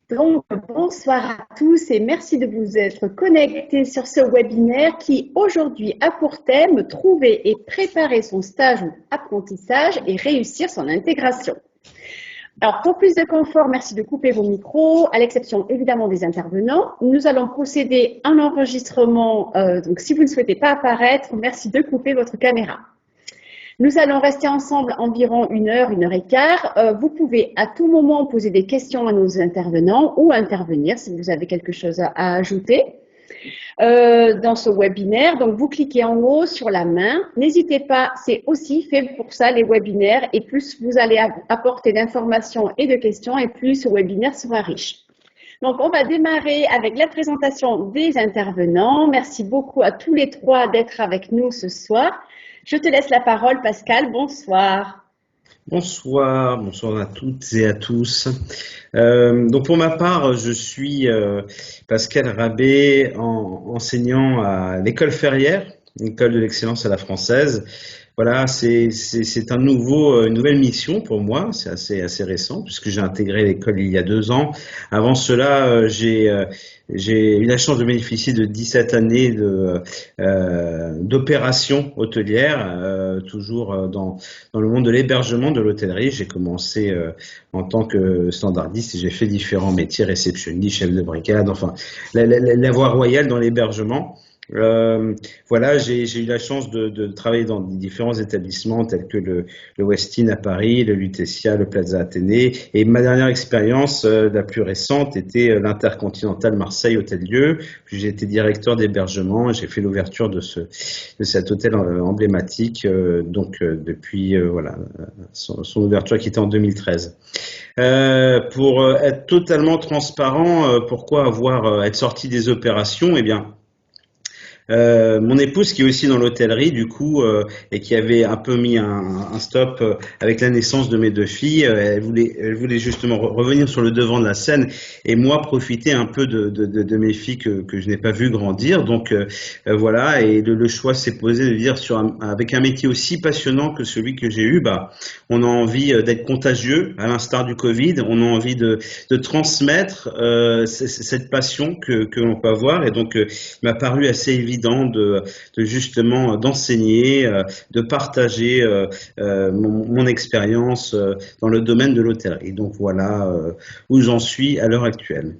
Donc, bonsoir à tous et merci de vous être connectés sur ce webinaire qui aujourd'hui a pour thème trouver et préparer son stage ou apprentissage et réussir son intégration. Alors, pour plus de confort, merci de couper vos micros, à l'exception évidemment des intervenants. Nous allons procéder à un enregistrement, donc si vous ne souhaitez pas apparaître, merci de couper votre caméra. Nous allons rester ensemble environ 1 heure et quart. Vous pouvez à tout moment poser des questions à nos intervenants ou intervenir si vous avez quelque chose à ajouter dans ce webinaire. Donc, vous cliquez en haut sur la main. N'hésitez pas, c'est aussi fait pour ça les webinaires. Et plus vous allez apporter d'informations et de questions, et plus ce webinaire sera riche. Donc, on va démarrer avec la présentation des intervenants. Merci beaucoup à tous les trois d'être avec nous ce soir. Je te laisse la parole, Pascal. Bonsoir. Bonsoir à toutes et à tous. Donc pour ma part, je suis Pascal Rabé, enseignant à l'école Ferrière, l'école de l'excellence à la française. Voilà, c'est une nouvelle mission pour moi, c'est assez récent puisque j'ai intégré l'école il y a 2 ans. Avant cela, j'ai eu la chance de bénéficier de 17 années d'opérations hôtelières, toujours dans le monde de l'hébergement, de l'hôtellerie. J'ai commencé en tant que standardiste et j'ai fait différents métiers, réceptionniste, chef de brigade, enfin la voie royale dans l'hébergement. Voilà, j'ai eu la chance de travailler dans différents établissements tels que le Westin à Paris, le Lutetia, le Plaza Athénée, et ma dernière expérience, la plus récente, était l'Intercontinental Marseille Hôtel-Dieu. Puis j'ai été directeur d'hébergement, j'ai fait l'ouverture de cet hôtel emblématique, depuis voilà son ouverture qui était en 2013. Pour être totalement transparent, pourquoi être sorti des opérations? Eh bien, mon épouse qui est aussi dans l'hôtellerie du coup et qui avait un peu mis un stop avec la naissance de mes 2 filles, elle voulait justement revenir sur le devant de la scène et moi profiter un peu de mes filles que je n'ai pas vu grandir. Donc voilà, et le choix s'est posé de dire avec un métier aussi passionnant que celui que j'ai eu, on a envie d'être contagieux à l'instar du Covid, on a envie de transmettre cette passion que l'on peut avoir, et donc il m'a paru assez évident de justement d'enseigner, de partager mon expérience dans le domaine de l'hôtellerie. Donc voilà où j'en suis à l'heure actuelle.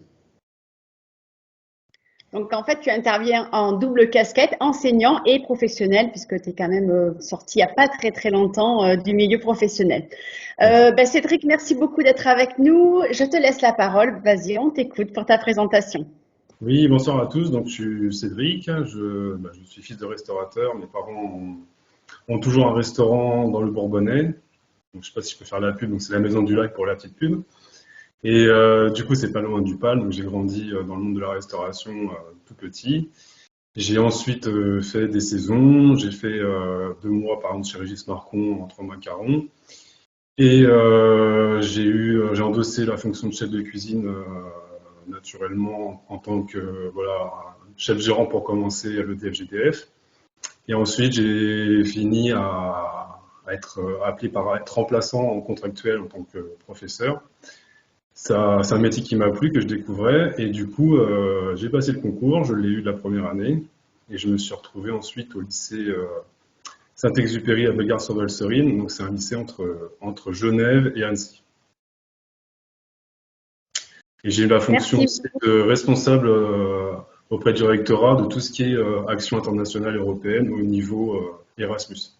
Donc, en fait, tu interviens en double casquette, enseignant et professionnel, puisque tu es quand même sorti il n'y a pas très très longtemps du milieu professionnel. Cédric, merci beaucoup d'être avec nous. Je te laisse la parole. Vas-y, on t'écoute pour ta présentation. Oui, bonsoir à tous. Donc, je suis Cédric. Je suis fils de restaurateur. Mes parents ont toujours un restaurant dans le Bourbonnais. Donc, je ne sais pas si je peux faire la pub. Donc, c'est la Maison du Lac pour la petite pub. Et du coup, c'est pas loin du PAL. Donc, j'ai grandi dans le monde de la restauration tout petit. J'ai ensuite fait des saisons. J'ai fait 2 mois, par exemple, chez Régis Marcon en 3 mois Caron. Et j'ai endossé la fonction de chef de cuisine naturellement en tant que chef gérant pour commencer le DFGDF. Et ensuite, j'ai fini à être appelé à être remplaçant en contractuel en tant que professeur. C'est un métier qui m'a plu, que je découvrais. Et du coup, j'ai passé le concours, je l'ai eu la première année. Et je me suis retrouvé ensuite au lycée Saint-Exupéry à Bellegarde-sur-Valserine. Donc, c'est un lycée entre Genève et Annecy. Et j'ai eu la fonction aussi de responsable auprès du rectorat de tout ce qui est action internationale européenne au niveau Erasmus.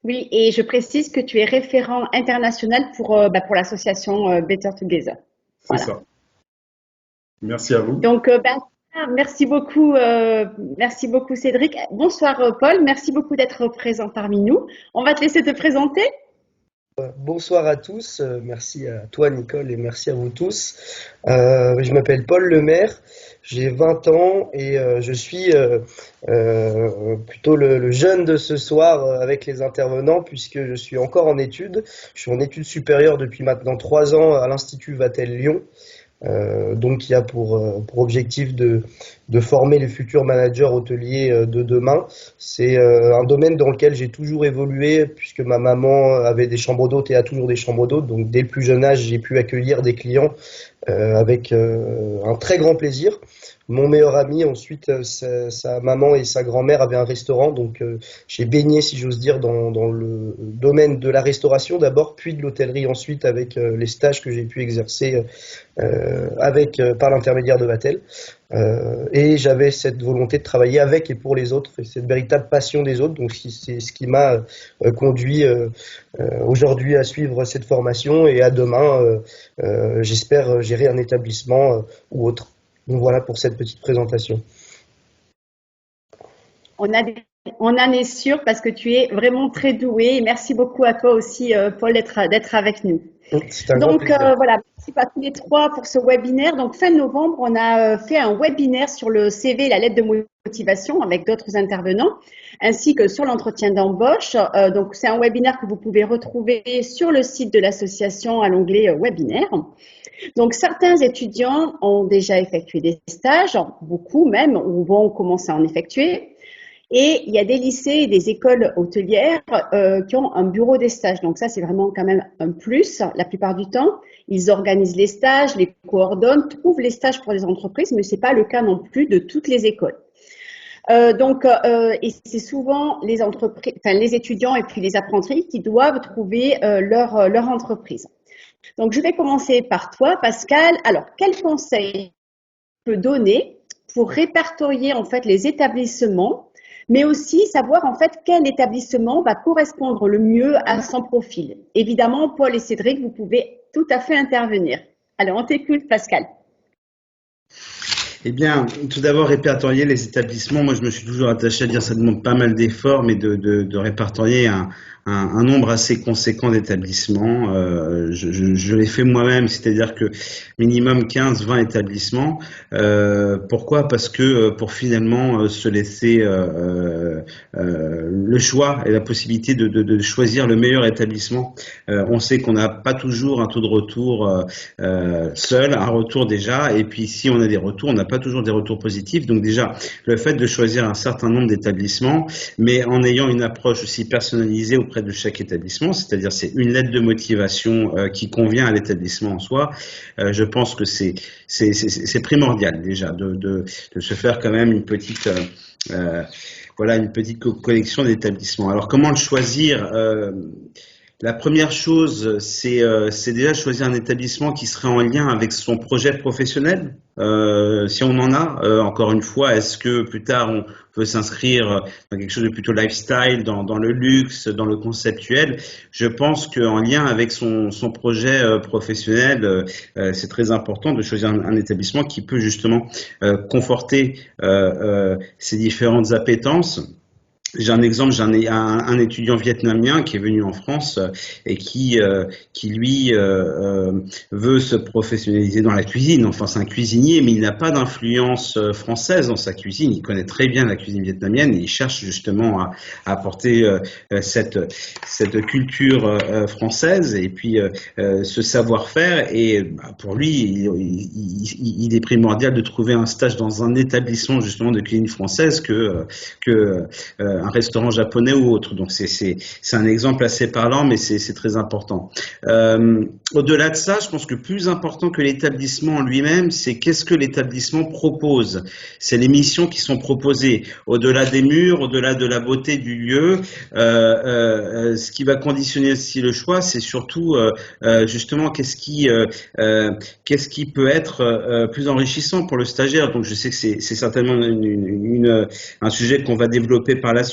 Oui, et je précise que tu es référent international pour l'association Better Together. Voilà. C'est ça. Merci à vous. Donc, merci beaucoup Cédric. Bonsoir Paul, merci beaucoup d'être présent parmi nous. On va te laisser te présenter. Bonsoir à tous, merci à toi Nicole et merci à vous tous. Je m'appelle Paul Lemaire, j'ai 20 ans et je suis plutôt le jeune de ce soir avec les intervenants puisque je suis encore en études. Je suis en études supérieures depuis maintenant 3 ans à l'Institut Vatel Lyon. Donc il y a pour objectif de former les futurs managers hôteliers de demain. C'est un domaine dans lequel j'ai toujours évolué puisque ma maman avait des chambres d'hôtes et a toujours des chambres d'hôtes. Donc dès le plus jeune âge, j'ai pu accueillir des clients avec un très grand plaisir. Mon meilleur ami, ensuite, sa maman et sa grand-mère avaient un restaurant, donc j'ai baigné, si j'ose dire, dans le domaine de la restauration d'abord, puis de l'hôtellerie ensuite, avec les stages que j'ai pu exercer par l'intermédiaire de Vatel. Et j'avais cette volonté de travailler avec et pour les autres, et cette véritable passion des autres. Donc c'est ce qui m'a conduit aujourd'hui à suivre cette formation et à demain, j'espère gérer un établissement ou autre. Donc voilà pour cette petite présentation. On en est sûr parce que tu es vraiment très doué. Et merci beaucoup à toi aussi, Paul, d'être avec nous. C'est un grand plaisir. Voilà, merci à tous les trois pour ce webinaire. Donc, fin novembre, on a fait un webinaire sur le CV et la lettre de motivation avec d'autres intervenants, ainsi que sur l'entretien d'embauche. Donc, c'est un webinaire que vous pouvez retrouver sur le site de l'association à l'onglet webinaire. Donc, certains étudiants ont déjà effectué des stages, beaucoup même, ou vont commencer à en effectuer. Et il y a des lycées et des écoles hôtelières qui ont un bureau des stages. Donc ça, c'est vraiment quand même un plus la plupart du temps. Ils organisent les stages, les coordonnent, trouvent les stages pour les entreprises, mais ce n'est pas le cas non plus de toutes les écoles. Et c'est souvent les entreprises, enfin les étudiants et puis les apprentis qui doivent trouver leur entreprise. Donc je vais commencer par toi, Pascal. Alors, quel conseil tu peux donner pour répertorier en fait les établissements, mais aussi savoir en fait quel établissement va correspondre le mieux à son profil. Évidemment, Paul et Cédric, vous pouvez tout à fait intervenir. Alors, on t'écoute, Pascal. Eh bien, tout d'abord, répertorier les établissements. Moi, je me suis toujours attaché à dire que ça demande pas mal d'efforts, mais de répertorier un nombre assez conséquent d'établissements. Je l'ai fait moi-même, c'est-à-dire que minimum 15-20 établissements. Pourquoi ? Parce que pour finalement se laisser le choix et la possibilité de choisir le meilleur établissement. On sait qu'on n'a pas toujours un taux de retour seul, un retour déjà, et puis si on a des retours, on n'a pas toujours des retours positifs. Donc déjà, le fait de choisir un certain nombre d'établissements, mais en ayant une approche aussi personnalisée auprès de chaque établissement, c'est-à-dire c'est une lettre de motivation qui convient à l'établissement en soi. Je pense que c'est primordial déjà de se faire quand même une petite collection d'établissements. Alors comment le choisir ? La première chose, c'est déjà choisir un établissement qui serait en lien avec son projet professionnel. Si on en a, encore une fois, est-ce que plus tard on peut s'inscrire dans quelque chose de plutôt lifestyle, dans le luxe, dans le conceptuel? Je pense qu'en lien avec son projet professionnel, c'est très important de choisir un établissement qui peut justement conforter ses différentes appétences. J'ai un exemple, j'en ai un étudiant vietnamien qui est venu en France et qui lui veut se professionnaliser dans la cuisine. Enfin, c'est un cuisinier, mais il n'a pas d'influence française dans sa cuisine. Il connaît très bien la cuisine vietnamienne et il cherche justement à apporter cette culture française et puis ce savoir-faire. Et pour lui, il est primordial de trouver un stage dans un établissement justement de cuisine française que un restaurant japonais ou autre. Donc c'est un exemple assez parlant, mais c'est très important. Au-delà de ça, je pense que plus important que l'établissement en lui-même, c'est qu'est-ce que l'établissement propose. C'est les missions qui sont proposées. Au-delà des murs, au-delà de la beauté du lieu, ce qui va conditionner aussi le choix, c'est surtout justement qu'est-ce qui peut être plus enrichissant pour le stagiaire. Donc je sais que c'est certainement un sujet qu'on va développer par la suite.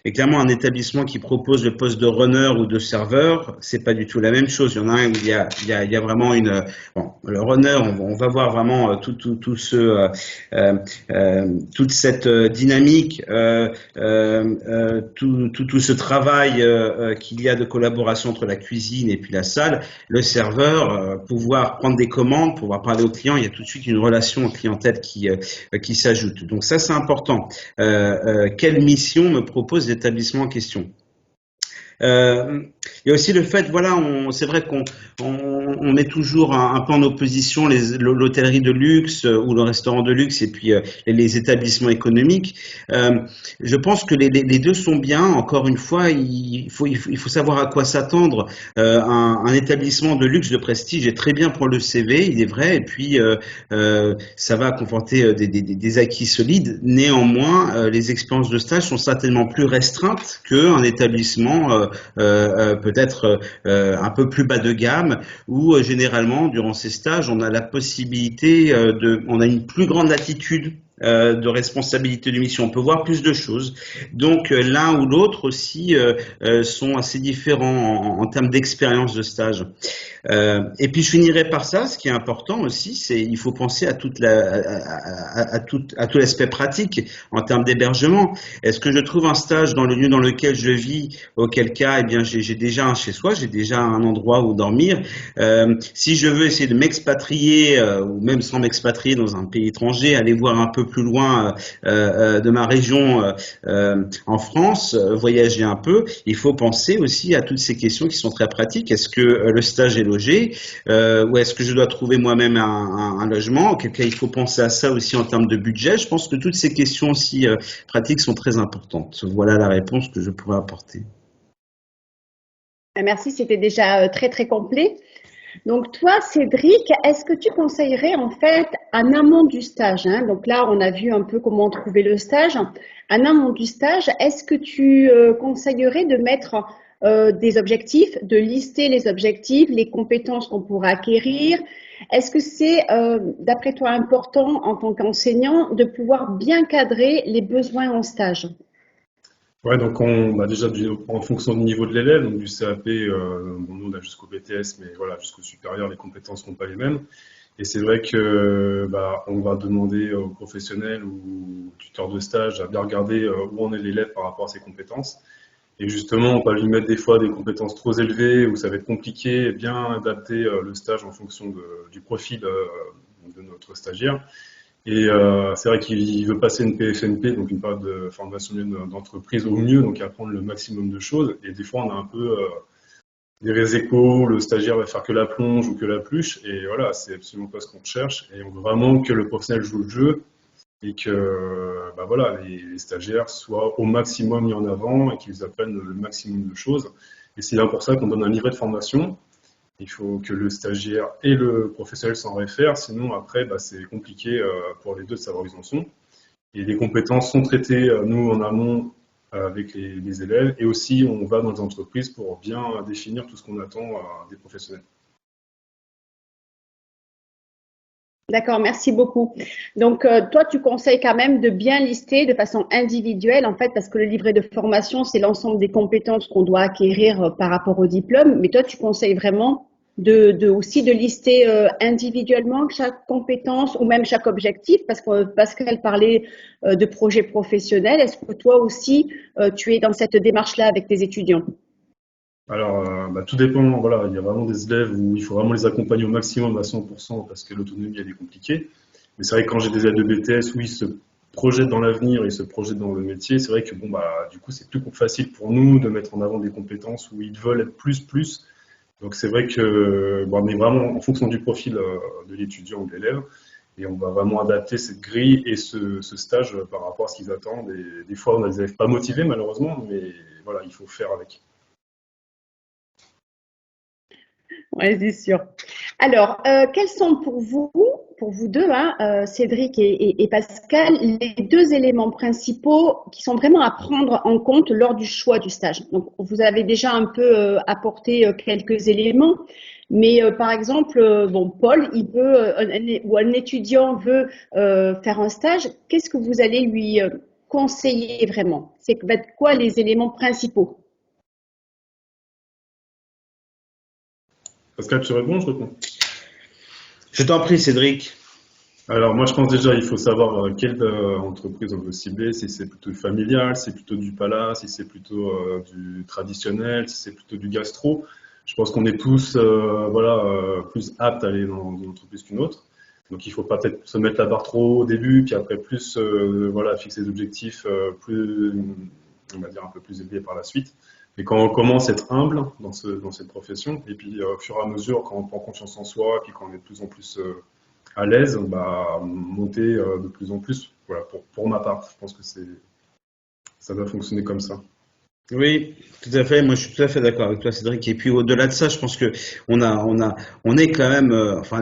Et clairement, un établissement qui propose le poste de runner ou de serveur, c'est pas du tout la même chose. Il y en a un où il y a vraiment le runner, on va voir vraiment toute cette dynamique, tout ce travail qu'il y a de collaboration entre la cuisine et puis la salle. Le serveur, pouvoir prendre des commandes, pouvoir parler aux clients, il y a tout de suite une relation clientèle qui s'ajoute. Donc ça, c'est important. Quelle mission me propose l'établissement en question? Il y a aussi le fait, voilà, c'est vrai qu'on met toujours un peu en opposition l'hôtellerie de luxe ou le restaurant de luxe et puis les établissements économiques. Je pense que les deux sont bien. Encore une fois, il faut savoir à quoi s'attendre. Un établissement de luxe de prestige est très bien pour le CV, il est vrai, et puis ça va conforter des acquis solides. Néanmoins, les expériences de stage sont certainement plus restreintes qu'un établissement peut-être un peu plus bas de gamme, où généralement, durant ces stages, on a la possibilité on a une plus grande latitude de responsabilité de mission. On peut voir plus de choses. Donc l'un ou l'autre aussi sont assez différents en termes d'expérience de stage. Et puis je finirai par ça. Ce qui est important aussi, c'est il faut penser à tout l'aspect pratique en termes d'hébergement. Est-ce que je trouve un stage dans le lieu dans lequel je vis, auquel cas, eh bien j'ai déjà un chez soi, j'ai déjà un endroit où dormir. Si je veux essayer de m'expatrier ou même sans m'expatrier dans un pays étranger, aller voir un peu plus loin de ma région en France, voyager un peu, il faut penser aussi à toutes ces questions qui sont très pratiques. Est-ce que le stage est logé ou est-ce que je dois trouver moi-même un logement? Auquel cas, il faut penser à ça aussi en termes de budget. Je pense que toutes ces questions aussi pratiques sont très importantes. Voilà la réponse que je pourrais apporter. Merci, c'était déjà très très complet. Donc toi, Cédric, est-ce que tu conseillerais en fait en amont du stage, hein, donc là, on a vu un peu comment trouver le stage. En amont du stage, est-ce que tu conseillerais de mettre des objectifs, de lister les objectifs, les compétences qu'on pourra acquérir? Est-ce que c'est, d'après toi, important en tant qu'enseignant de pouvoir bien cadrer les besoins en stage? Ouais, donc déjà en fonction du niveau de l'élève, donc du CAP, bon, nous on a jusqu'au BTS, mais voilà, jusqu'au supérieur, les compétences ne sont pas les mêmes. Et c'est vrai que on va demander aux professionnels ou aux tuteurs de stage à bien regarder où en est l'élève par rapport à ses compétences. Et justement, on va lui mettre des fois des compétences trop élevées où ça va être compliqué et bien adapter le stage en fonction du profil de notre stagiaire. Et c'est vrai qu'il veut passer une PFNP, donc une période de formation d'entreprise au mieux, donc apprendre le maximum de choses. Et des fois, on a un peu des échos, le stagiaire va faire que la plonge ou que la pluche. Et voilà, c'est absolument pas ce qu'on cherche. Et on veut vraiment que le professionnel joue le jeu et que voilà, les stagiaires soient au maximum mis en avant et qu'ils apprennent le maximum de choses. Et c'est là pour ça qu'on donne un livret de formation. Il faut que le stagiaire et le professionnel s'en réfèrent, sinon après c'est compliqué pour les deux de savoir où ils en sont. Et les compétences sont traitées, nous en amont, avec les élèves, et aussi on va dans les entreprises pour bien définir tout ce qu'on attend des professionnels. D'accord, merci beaucoup. Donc, toi, tu conseilles quand même de bien lister de façon individuelle, en fait, parce que le livret de formation, c'est l'ensemble des compétences qu'on doit acquérir par rapport au diplôme. Mais toi, tu conseilles vraiment aussi de lister individuellement chaque compétence ou même chaque objectif, parce que Pascal parlait de projet professionnel. Est-ce que toi aussi, tu es dans cette démarche-là avec tes étudiants? Alors, tout dépend, voilà, il y a vraiment des élèves où il faut vraiment les accompagner au maximum à 100% parce que l'autonomie, elle est compliquée. Mais c'est vrai que quand j'ai des élèves de BTS où ils se projettent dans l'avenir, ils se projettent dans le métier, c'est vrai que du coup, c'est plus facile pour nous de mettre en avant des compétences où ils veulent être plus. Donc c'est vrai que on est vraiment en fonction du profil de l'étudiant ou de l'élève et on va vraiment adapter cette grille et ce stage par rapport à ce qu'ils attendent. Et des fois, on a des élèves pas motivés malheureusement, mais voilà, il faut faire avec. Oui, c'est sûr. Alors, quels sont pour vous deux, hein, Cédric et Pascal, les deux éléments principaux qui sont vraiment à prendre en compte lors du choix du stage? Donc, vous avez déjà un peu apporté quelques éléments, mais par exemple, Paul, il veut, ou un étudiant veut faire un stage, qu'est-ce que vous allez lui conseiller vraiment? C'est quoi les éléments principaux? Pascal, tu réponds, je réponds. Je t'en prie, Cédric. Alors moi je pense déjà il faut savoir quelle entreprise on veut cibler, si c'est plutôt familial, si c'est plutôt du palace, si c'est plutôt du traditionnel, si c'est plutôt du gastro. Je pense qu'on est tous plus aptes à aller dans une entreprise qu'une autre. Donc il ne faut pas peut-être se mettre la barre trop haut au début, puis après plus fixer des objectifs plus, on va dire un peu plus élevés par la suite. Et quand on commence à être humble dans cette profession, et puis au fur et à mesure, quand on prend confiance en soi, et puis quand on est de plus en plus à l'aise, bah, monter de plus en plus. Voilà, pour ma part, je pense que ça doit fonctionner comme ça. Oui, tout à fait. Moi, je suis tout à fait d'accord avec toi, Cédric. Et puis, au-delà de ça, je pense que on est quand même, enfin,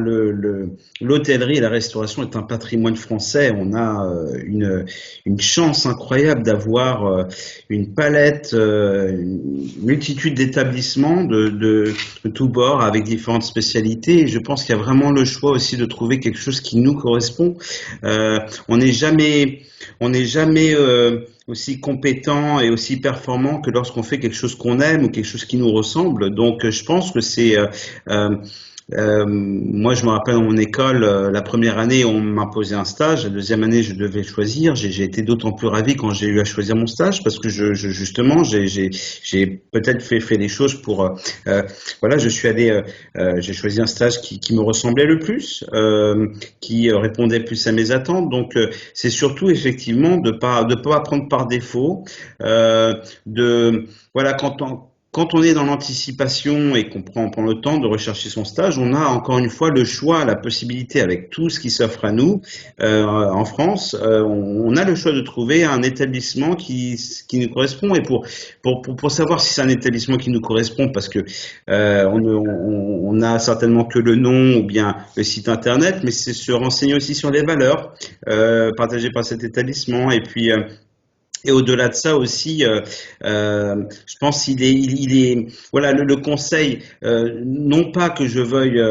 l'hôtellerie et la restauration est un patrimoine français. On a une chance incroyable d'avoir une palette, une multitude d'établissements de tous bords avec différentes spécialités. Et je pense qu'il y a vraiment le choix aussi de trouver quelque chose qui nous correspond. Euh, on n'est jamais, on n'est jamais aussi compétent et aussi performant que lorsqu'on fait quelque chose qu'on aime ou quelque chose qui nous ressemble. Donc, je pense que c'est euh, moi, je me rappelle dans mon école, la première année, on m'imposait un stage. La deuxième année, je devais choisir. J'ai été d'autant plus ravi quand j'ai eu à choisir mon stage parce que justement, j'ai peut-être fait les choses pour. Voilà, je suis allé, j'ai choisi un stage qui me ressemblait le plus, qui répondait plus à mes attentes. Donc, c'est surtout effectivement de pas prendre par défaut, de voilà quand on est dans l'anticipation et on prend le temps de rechercher son stage, on a encore une fois le choix, la possibilité avec tout ce qui s'offre à nous en France, on a le choix de trouver un établissement qui nous correspond. Et pour savoir si c'est un établissement qui nous correspond, parce que on a certainement que le nom ou bien le site internet, mais c'est se renseigner aussi sur les valeurs partagées par cet établissement. Et puis et au-delà de ça aussi, je pense il est voilà le conseil, non pas que je veuille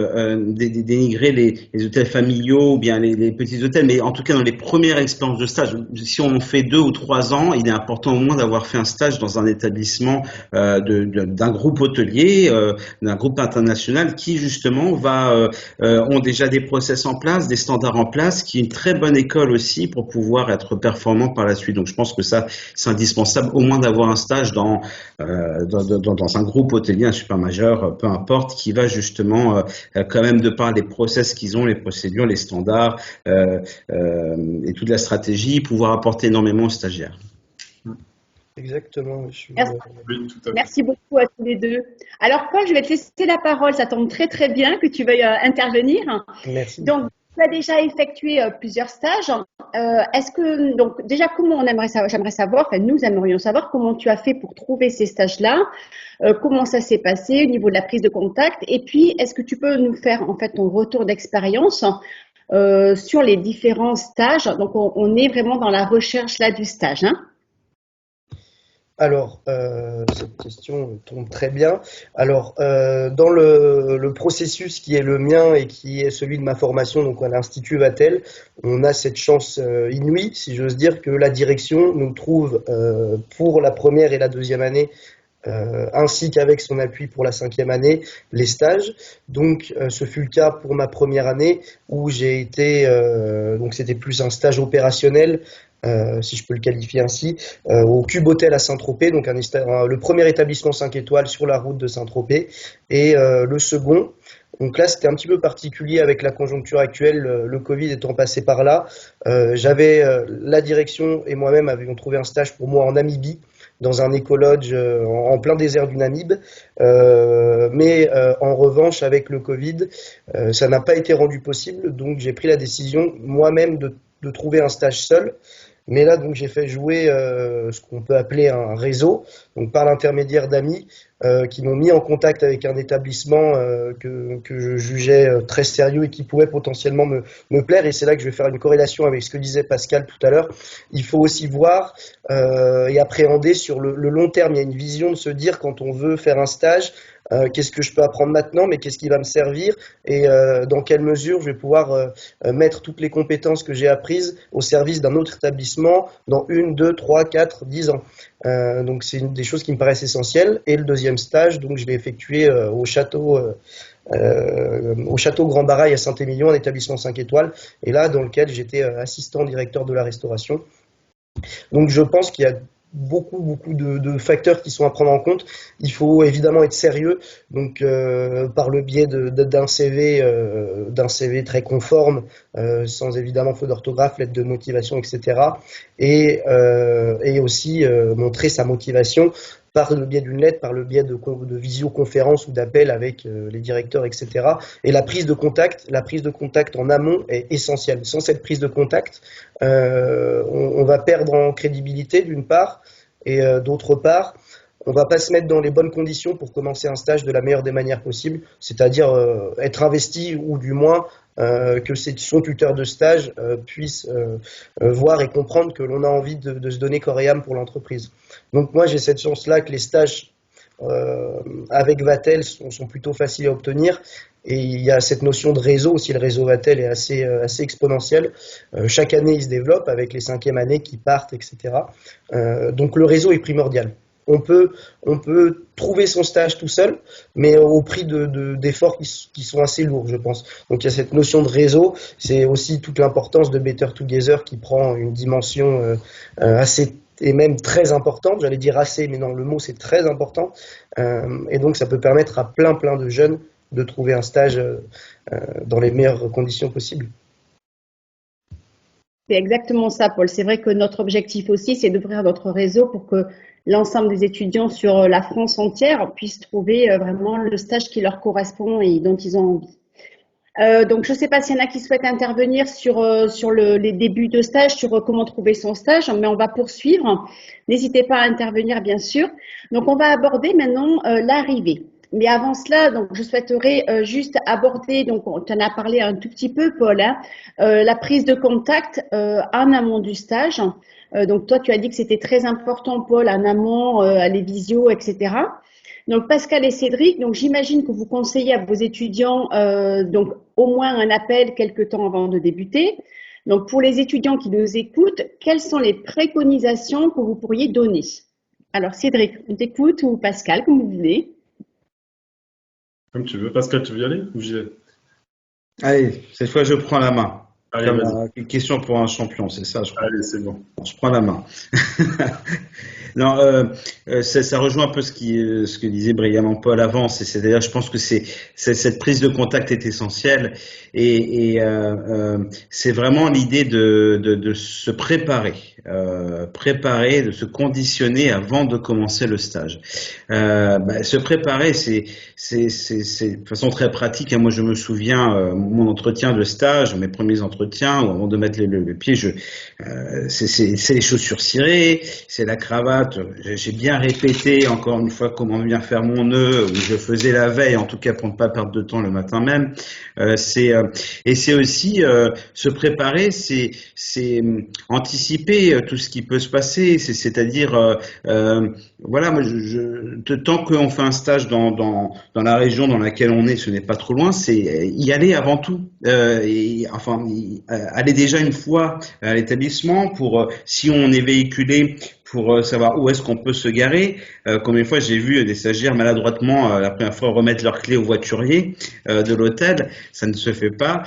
dénigrer les hôtels familiaux ou bien les petits hôtels, mais en tout cas dans les premières expériences de stage, si on en fait 2 ou 3 ans, il est important au moins d'avoir fait un stage dans un établissement d'un groupe hôtelier, d'un groupe international qui justement ont déjà des process en place, des standards en place, qui est une très bonne école aussi pour pouvoir être performant par la suite. Donc je pense que ça c'est indispensable au moins d'avoir un stage dans un groupe hôtelier, un super majeur, peu importe, qui va justement quand même de par les process qu'ils ont, les procédures, les standards et toute la stratégie, pouvoir apporter énormément aux stagiaires. Exactement. Merci. Oui, tout à fait. Merci beaucoup à tous les deux. Alors, Paul, je vais te laisser la parole. Ça tombe très, très bien que tu veuilles intervenir. Merci. Donc, tu as déjà effectué plusieurs stages. Donc, déjà, j'aimerais savoir, enfin, nous aimerions savoir comment tu as fait pour trouver ces stages-là, comment ça s'est passé au niveau de la prise de contact. Et puis, est-ce que tu peux nous faire, en fait, ton retour d'expérience sur les différents stages? Donc, on est vraiment dans la recherche, là, du stage, hein? Alors, cette question tombe très bien. Alors, dans le processus qui est le mien et qui est celui de ma formation, donc à l'Institut Vatel, on a cette chance inouïe, si j'ose dire, que la direction nous trouve pour la première et la deuxième année, ainsi qu'avec son appui pour la 5e année, les stages. Donc, ce fut le cas pour ma première année où j'ai été, donc c'était plus un stage opérationnel, si je peux le qualifier ainsi, au Cube Hôtel à Saint-Tropez, donc le premier établissement 5 étoiles sur la route de Saint-Tropez, et le second. Donc là, c'était un petit peu particulier avec la conjoncture actuelle, le Covid étant passé par là. La direction et moi-même avions trouvé un stage pour moi en Namibie, dans un écolodge en plein désert du Namib. Mais en revanche, avec le Covid, ça n'a pas été rendu possible. Donc j'ai pris la décision moi-même de trouver un stage seul. Mais là, donc, j'ai fait jouer ce qu'on peut appeler un réseau, donc par l'intermédiaire d'amis qui m'ont mis en contact avec un établissement que je jugeais très sérieux et qui pouvait potentiellement me plaire. Et c'est là que je vais faire une corrélation avec ce que disait Pascal tout à l'heure. Il faut aussi voir et appréhender sur le long terme. Il y a une vision de se dire quand on veut faire un stage, qu'est-ce que je peux apprendre maintenant, mais qu'est-ce qui va me servir et dans quelle mesure je vais pouvoir mettre toutes les compétences que j'ai apprises au service d'un autre établissement dans 1, 2, 3, 4, 10 ans. Donc c'est une des choses qui me paraissent essentielles. Et le deuxième stage, donc je l'ai effectué au château Grand Barail à Saint-Émilion, un établissement 5 étoiles, et là dans lequel j'étais assistant directeur de la restauration. Donc je pense qu'il y a beaucoup de facteurs qui sont à prendre en compte. Il faut évidemment être sérieux, donc par le biais d'un CV très conforme, sans évidemment faute d'orthographe, lettre de motivation, etc. Et aussi montrer sa motivation par le biais d'une lettre, par le biais de visioconférences ou d'appels avec les directeurs, etc. Et la prise de contact en amont est essentielle. Sans cette prise de contact, on va perdre en crédibilité d'une part, et d'autre part, on va pas se mettre dans les bonnes conditions pour commencer un stage de la meilleure des manières possibles, c'est-à-dire être investi ou du moins que son tuteur de stage puisse voir et comprendre que l'on a envie de se donner corps et âme pour l'entreprise. Donc moi j'ai cette chance-là que les stages avec Vatel sont plutôt faciles à obtenir. Et il y a cette notion de réseau aussi. Le réseau Vatel est assez exponentiel. Chaque année, il se développe avec les 5e années qui partent, etc. Donc le réseau est primordial. On peut trouver son stage tout seul, mais au prix d'efforts qui sont assez lourds, je pense. Donc il y a cette notion de réseau. C'est aussi toute l'importance de Better Together qui prend une dimension assez et même très importante. J'allais dire assez, mais non, le mot c'est très important. Et donc ça peut permettre à plein de jeunes de trouver un stage dans les meilleures conditions possibles. C'est exactement ça, Paul. C'est vrai que notre objectif aussi, c'est d'ouvrir notre réseau pour que l'ensemble des étudiants sur la France entière puissent trouver vraiment le stage qui leur correspond et dont ils ont envie. Donc, je ne sais pas s'il y en a qui souhaitent intervenir sur les débuts de stage, sur comment trouver son stage, mais on va poursuivre. N'hésitez pas à intervenir, bien sûr. Donc, on va aborder maintenant l'arrivée. Mais avant cela, donc je souhaiterais juste aborder, donc tu en as parlé un tout petit peu, Paul, hein, la prise de contact en amont du stage. Donc toi, tu as dit que c'était très important, Paul, en amont, les visios, etc. Donc Pascal et Cédric, donc j'imagine que vous conseillez à vos étudiants donc au moins un appel quelque temps avant de débuter. Donc pour les étudiants qui nous écoutent, quelles sont les préconisations que vous pourriez donner? Alors Cédric, on t'écoute ou Pascal, comme vous voulez. Comme tu veux. Pascal, tu veux y aller ou j'y vais? Allez, cette fois, je prends la main. Allez, Comme vas-y. une question pour un champion, c'est ça, je crois. Allez, c'est bon. Je prends la main. Non, ça rejoint un peu ce que disait brillamment Paul avant. C'est-à-dire, je pense que cette prise de contact est essentielle et c'est vraiment l'idée de se préparer, de se conditionner avant de commencer le stage. Se préparer, c'est de façon très pratique. Moi, je me souviens mon entretien de stage, mes premiers entretiens, où avant de mettre le pied, c'est les chaussures cirées, c'est la cravate. J'ai bien répété encore une fois comment bien faire mon nœud, où je faisais la veille, en tout cas pour ne pas perdre de temps le matin même. Et c'est aussi se préparer, c'est anticiper tout ce qui peut se passer. C'est-à-dire, voilà, moi, tant qu'on fait un stage dans la région dans laquelle on est, ce n'est pas trop loin, c'est y aller avant tout. Aller déjà une fois à l'établissement pour si on est véhiculé, pour savoir où est-ce qu'on peut se garer. Combien de fois j'ai vu des stagiaires maladroitement la première fois remettre leurs clés au voiturier de l'hôtel, ça ne se fait pas.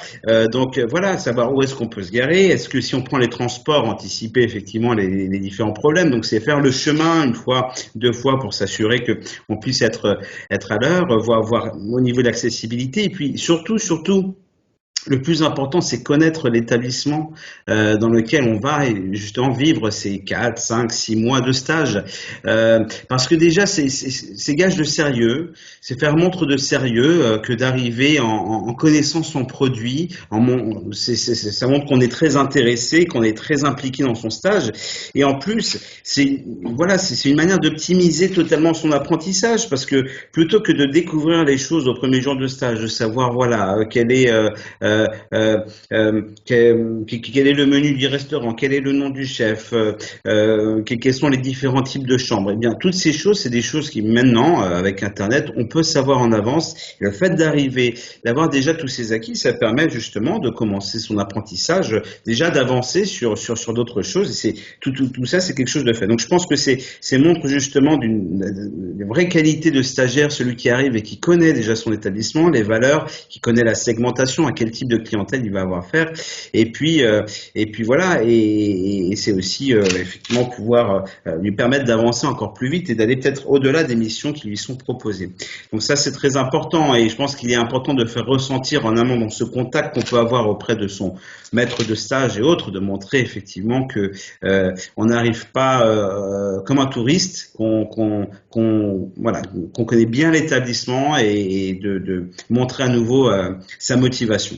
Donc voilà, savoir où est-ce qu'on peut se garer. Est-ce que si on prend les transports, anticiper effectivement les différents problèmes. Donc c'est faire le chemin une fois, 2 fois pour s'assurer que on puisse être à l'heure, voir au niveau de l'accessibilité. Et puis surtout. Le plus important, c'est connaître l'établissement dans lequel on va justement vivre ces 4, 5, 6 mois de stage. Parce que déjà, c'est gage de sérieux, c'est faire montre de sérieux que d'arriver en connaissant son produit. Ça montre qu'on est très intéressé, qu'on est très impliqué dans son stage. Et en plus, c'est une manière d'optimiser totalement son apprentissage parce que plutôt que de découvrir les choses au premier jour de stage, de savoir quel est quel est le menu du restaurant, quel est le nom du chef, quels sont les différents types de chambres. Eh bien, toutes ces choses, c'est des choses qui maintenant, avec Internet, on peut savoir en avance. Et le fait d'avoir déjà tous ces acquis, ça permet justement de commencer son apprentissage, déjà d'avancer sur d'autres choses. Et c'est tout ça, c'est quelque chose de fait. Donc, je pense que c'est montre justement d'une vraie qualité de stagiaire, celui qui arrive et qui connaît déjà son établissement, les valeurs, qui connaît la segmentation, à quel type de clientèle il va avoir affaire. Et puis voilà, et c'est aussi effectivement pouvoir lui permettre d'avancer encore plus vite et d'aller peut-être au-delà des missions qui lui sont proposées. Donc ça, c'est très important et je pense qu'il est important de faire ressentir en amont dans ce contact qu'on peut avoir auprès de son maître de stage et autres, de montrer effectivement que on n'arrive pas comme un touriste, qu'on connaît bien l'établissement et de montrer à nouveau sa motivation.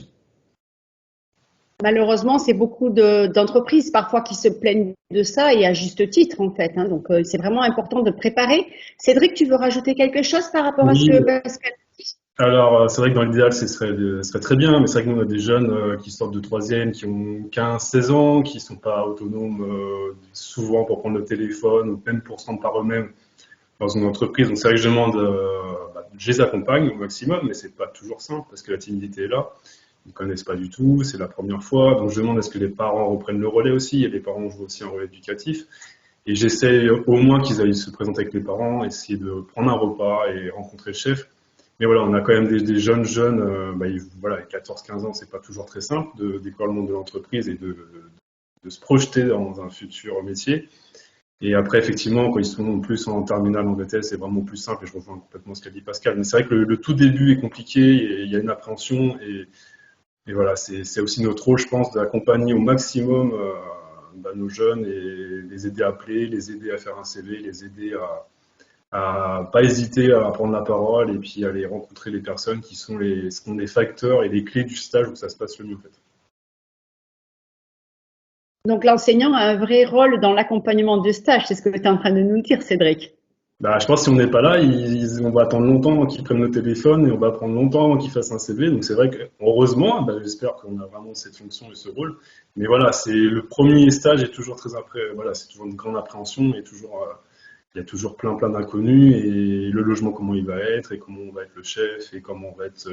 Malheureusement, c'est beaucoup d'entreprises parfois qui se plaignent de ça et à juste titre en fait. Donc c'est vraiment important de préparer. Cédric, tu veux rajouter quelque chose par rapport à ce Oui, que Pascal dit? alors c'est vrai que dans l'idéal, ce serait très bien, mais c'est vrai que nous, on a des jeunes qui sortent de troisième, qui ont 15-16 ans, qui sont pas autonomes souvent pour prendre le téléphone ou même pour se rendre par eux-mêmes dans une entreprise. Donc c'est vrai que je demande, je les accompagne au maximum, mais c'est pas toujours simple parce que la timidité est là. Ils ne connaissent pas du tout, c'est la première fois. Donc je demande est-ce que les parents reprennent le relais aussi, et les parents jouent aussi un rôle éducatif. Et j'essaie au moins qu'ils aillent se présenter avec les parents, essayer de prendre un repas et rencontrer le chef. Mais voilà, on a quand même des jeunes, voilà, 14-15 ans, c'est pas toujours très simple de découvrir le monde de l'entreprise et de se projeter dans un futur métier. Et après, effectivement, quand ils sont plus en terminale en BTS, c'est vraiment plus simple et je rejoins complètement ce qu'a dit Pascal. Mais c'est vrai que le tout début est compliqué et il y a une appréhension et voilà, c'est aussi notre rôle, je pense, d'accompagner au maximum nos jeunes et les aider à appeler, les aider à faire un CV, les aider à pas hésiter à prendre la parole et puis à aller rencontrer les personnes qui sont les facteurs et les clés du stage où ça se passe le mieux en fait. Donc l'enseignant a un vrai rôle dans l'accompagnement de stage, c'est ce que tu es en train de nous dire, Cédric. Je pense que si on n'est pas là, on va attendre longtemps avant qu'ils prennent nos téléphones et on va prendre longtemps avant qu'ils fassent un CV. Donc c'est vrai que, heureusement, j'espère qu'on a vraiment cette fonction et ce rôle. Mais voilà, c'est le premier stage est toujours c'est toujours une grande appréhension et il y a toujours plein d'inconnus et le logement, comment il va être et comment on va être le chef et comment on va être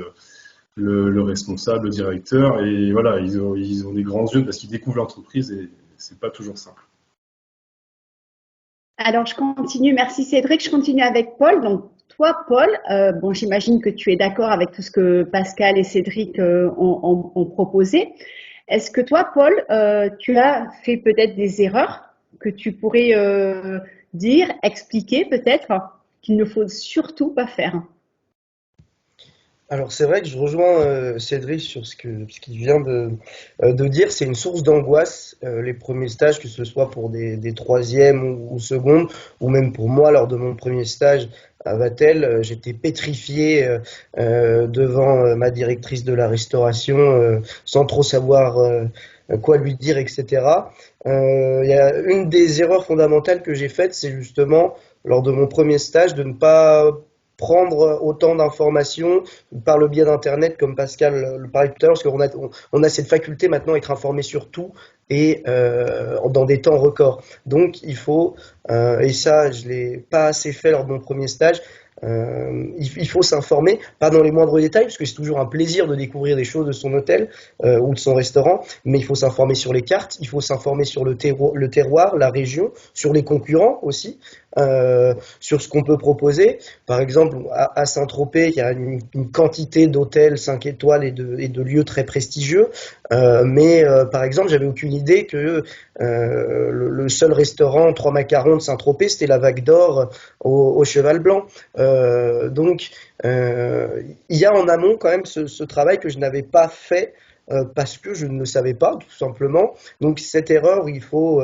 le responsable, le directeur. Et voilà, ils ont des grands yeux parce qu'ils découvrent l'entreprise et c'est pas toujours simple. Alors, je continue. Merci Cédric. Je continue avec Paul. Donc, toi, Paul, j'imagine que tu es d'accord avec tout ce que Pascal et Cédric ont proposé. Est-ce que toi, Paul, tu as fait peut-être des erreurs que tu pourrais expliquer peut-être, qu'il ne faut surtout pas faire? Alors c'est vrai que je rejoins Cédric sur ce qu'il vient de dire. C'est une source d'angoisse, les premiers stages, que ce soit pour des troisièmes ou secondes, ou même pour moi lors de mon premier stage à Vatel, j'étais pétrifié devant ma directrice de la restauration, sans trop savoir quoi lui dire, etc. Il y a une des erreurs fondamentales que j'ai faites, c'est justement lors de mon premier stage de ne pas prendre autant d'informations par le biais d'Internet, comme Pascal le parlait tout à l'heure, parce qu'on a cette faculté maintenant d'être informé sur tout et dans des temps records. Donc il faut, et ça je l'ai pas assez fait lors de mon premier stage, il faut s'informer, pas dans les moindres détails, parce que c'est toujours un plaisir de découvrir des choses de son hôtel ou de son restaurant, mais il faut s'informer sur les cartes, il faut s'informer sur le terroir, la région, sur les concurrents aussi, sur ce qu'on peut proposer. Par exemple, à Saint-Tropez, il y a une quantité d'hôtels 5 étoiles et de lieux très prestigieux, mais par exemple, j'avais aucune idée que le seul restaurant 3 macarons de Saint-Tropez, c'était la Vague d'Or au Cheval Blanc. Donc, il y a en amont quand même ce travail que je n'avais pas fait parce que je ne le savais pas, tout simplement. Donc cette erreur, il faut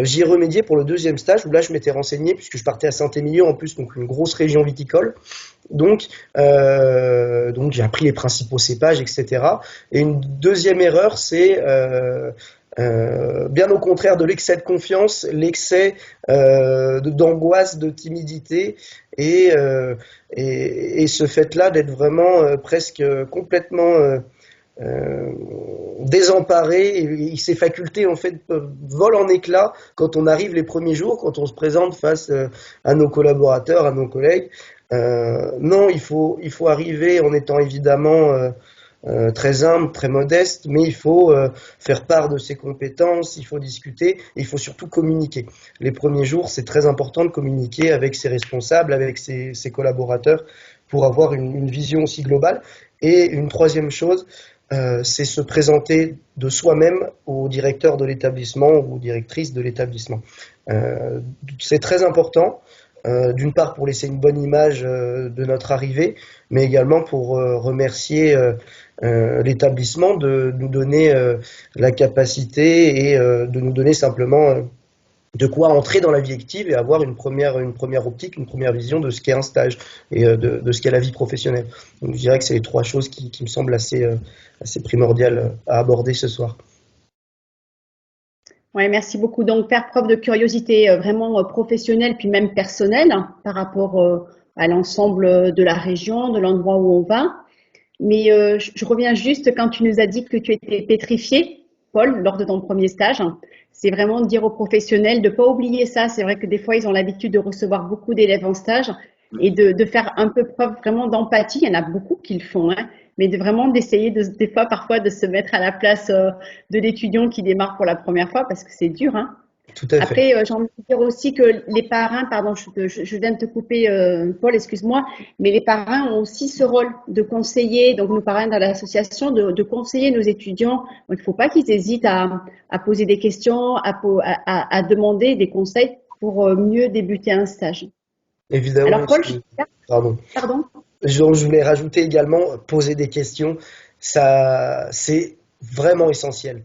j'y remédier pour le deuxième stage, où là je m'étais renseigné, puisque je partais à Saint-Émilion en plus, donc une grosse région viticole. Donc j'ai appris les principaux cépages, etc. Et une deuxième erreur, c'est bien au contraire de l'excès de confiance, l'excès d'angoisse, de timidité et ce fait-là d'être vraiment presque complètement désemparé, et ses facultés en fait volent en éclats quand on arrive les premiers jours, quand on se présente face à nos collaborateurs, à nos collègues. Non, il faut arriver en étant évidemment très humble, très modeste, mais il faut faire part de ses compétences, il faut discuter, et il faut surtout communiquer. Les premiers jours, c'est très important de communiquer avec ses responsables, avec ses collaborateurs, pour avoir une vision aussi globale. Et une troisième chose, c'est se présenter de soi-même au directeur de l'établissement ou directrice de l'établissement. C'est très important, d'une part pour laisser une bonne image de notre arrivée, mais également pour remercier l'établissement de nous donner la capacité et de nous donner simplement de quoi entrer dans la vie active et avoir une première optique, une première vision de ce qu'est un stage et de ce qu'est la vie professionnelle. Donc je dirais que c'est les trois choses qui me semblent assez primordiales à aborder ce soir. Ouais, merci beaucoup. Donc, faire preuve de curiosité vraiment professionnelle, puis même personnelle, par rapport à l'ensemble de la région, de l'endroit où on va. Mais je reviens juste quand tu nous as dit que tu étais pétrifié, Paul, lors de ton premier stage. C'est vraiment de dire aux professionnels de ne pas oublier ça. C'est vrai que des fois, ils ont l'habitude de recevoir beaucoup d'élèves en stage et de faire un peu preuve vraiment d'empathie. Il y en a beaucoup qui le font, hein, mais vraiment d'essayer des fois, parfois, de se mettre à la place de l'étudiant qui démarre pour la première fois parce que c'est dur, hein. Tout à fait. Après, j'ai envie de dire aussi que les parrains, pardon, je viens de te couper, Paul, excuse-moi, mais les parrains ont aussi ce rôle de conseiller, donc nos parrains dans l'association, de conseiller nos étudiants. Donc, il ne faut pas qu'ils hésitent à poser des questions, à demander des conseils pour mieux débuter un stage. Évidemment. Alors, Paul, pardon. Je voulais rajouter également, poser des questions, ça, c'est vraiment essentiel.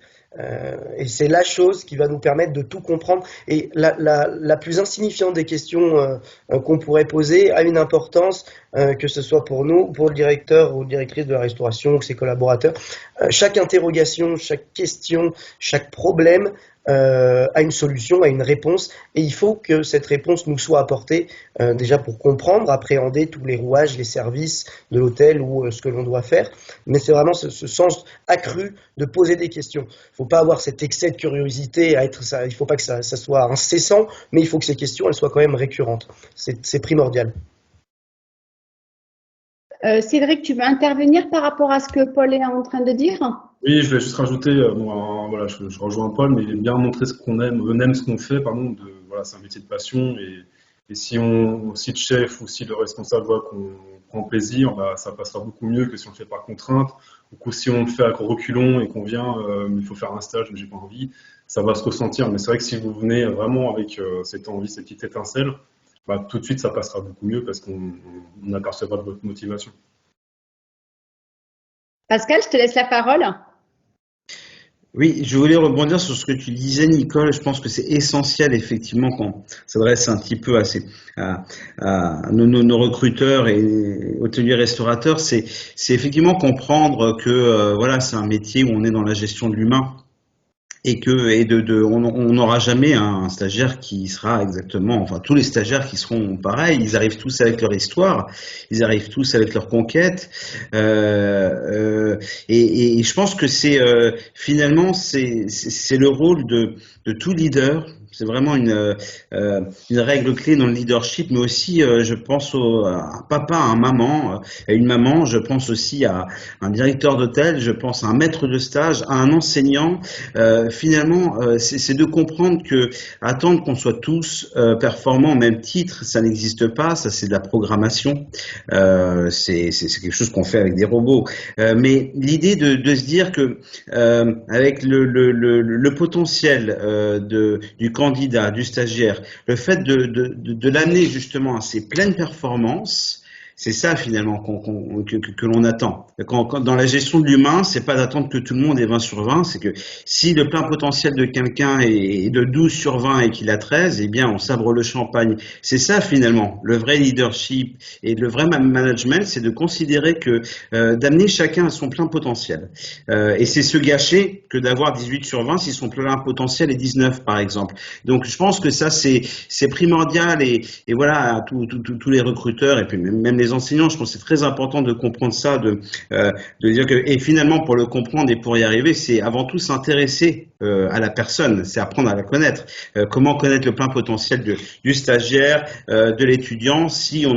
Et c'est la chose qui va nous permettre de tout comprendre. Et la plus insignifiante des questions qu'on pourrait poser a une importance, que ce soit pour nous, pour le directeur ou directrice de la restauration ou ses collaborateurs. Chaque interrogation, chaque question, chaque problème a une solution, a une réponse, et il faut que cette réponse nous soit apportée déjà pour comprendre, appréhender tous les rouages, les services de l'hôtel ou ce que l'on doit faire. Mais c'est vraiment ce sens accru de poser des questions. Il ne faut pas avoir cet excès de curiosité, il ne faut pas que ça soit incessant, mais il faut que ces questions elles soient quand même récurrentes. C'est primordial. Cédric, tu veux intervenir par rapport à ce que Paul est en train de dire? Oui, je vais juste rajouter, voilà, je rejoins Paul, mais bien montrer ce qu'on aime, on aime ce qu'on fait, pardon, voilà, c'est un métier de passion, et si le chef ou si le responsable voit qu'on prend plaisir, bah, ça passera beaucoup mieux que si on le fait par contrainte, ou si on le fait à reculons et qu'on vient, il faut faire un stage, mais j'ai pas envie, ça va se ressentir, mais c'est vrai que si vous venez vraiment avec cette envie, cette petite étincelle, bah, tout de suite ça passera beaucoup mieux parce qu'on apercevra de votre motivation. Pascal, je te laisse la parole. Oui, je voulais rebondir sur ce que tu disais, Nicole. Je pense que c'est essentiel, effectivement, quand on s'adresse un petit peu à nos recruteurs et hôteliers restaurateurs, c'est effectivement comprendre que voilà, c'est un métier où on est dans la gestion de l'humain. Et on n'aura jamais un stagiaire qui sera exactement, enfin tous les stagiaires qui seront pareils, ils arrivent tous avec leur histoire, ils arrivent tous avec leur conquête, et je pense que c'est finalement c'est le rôle de tout leader. C'est vraiment une règle clé dans le leadership, mais aussi, je pense à un papa, à un maman, à une maman, je pense aussi à un directeur d'hôtel, je pense à un maître de stage, à un enseignant. Finalement, c'est de comprendre que attendre qu'on soit tous performants au même titre, ça n'existe pas, ça c'est de la programmation, c'est quelque chose qu'on fait avec des robots. Mais l'idée de se dire que avec le potentiel du candidat, du stagiaire, le fait de l'amener justement à ses pleines performances, c'est ça finalement que l'on attend. Dans la gestion de l'humain, c'est pas d'attendre que tout le monde ait 20 sur 20, c'est que si le plein potentiel de quelqu'un est de 12 sur 20 et qu'il a 13, eh bien on sabre le champagne. C'est ça finalement, le vrai leadership et le vrai management, c'est de considérer que d'amener chacun à son plein potentiel. Et c'est se gâcher que d'avoir 18 sur 20 si son plein potentiel est 19 par exemple. Donc je pense que ça c'est primordial et voilà, tous les recruteurs et puis même les enseignants, je pense que c'est très important de comprendre ça, de dire que, et finalement pour le comprendre et pour y arriver, c'est avant tout s'intéresser à la personne, c'est apprendre à la connaître. Comment connaître le plein potentiel du stagiaire, de l'étudiant, si on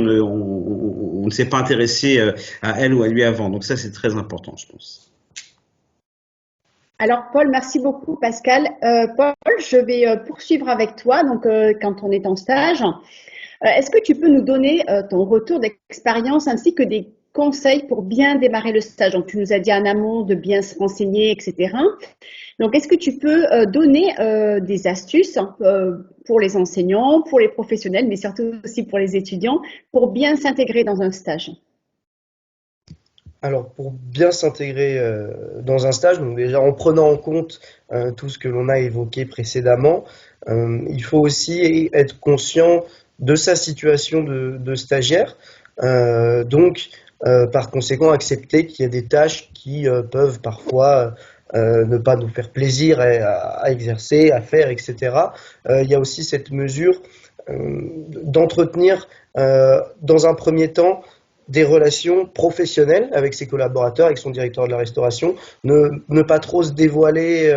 ne s'est pas intéressé à elle ou à lui avant. Donc ça c'est très important, je pense. Alors Paul, merci beaucoup Pascal. Paul, je vais poursuivre avec toi. Donc quand on est en stage, est-ce que tu peux nous donner ton retour d'expérience ainsi que des conseils pour bien démarrer le stage? Donc, tu nous as dit en amont de bien se renseigner, etc. Donc, est-ce que tu peux donner des astuces pour les enseignants, pour les professionnels, mais surtout aussi pour les étudiants, pour bien s'intégrer dans un stage? Alors, pour bien s'intégrer dans un stage, donc déjà en prenant en compte tout ce que l'on a évoqué précédemment, il faut aussi être conscient de sa situation de stagiaire. Par conséquent, accepter qu'il y a des tâches qui peuvent parfois ne pas nous faire plaisir à exercer, à faire, etc. Il y a aussi cette mesure d'entretenir dans un premier temps des relations professionnelles avec ses collaborateurs, avec son directeur de la restauration, ne pas trop se dévoiler.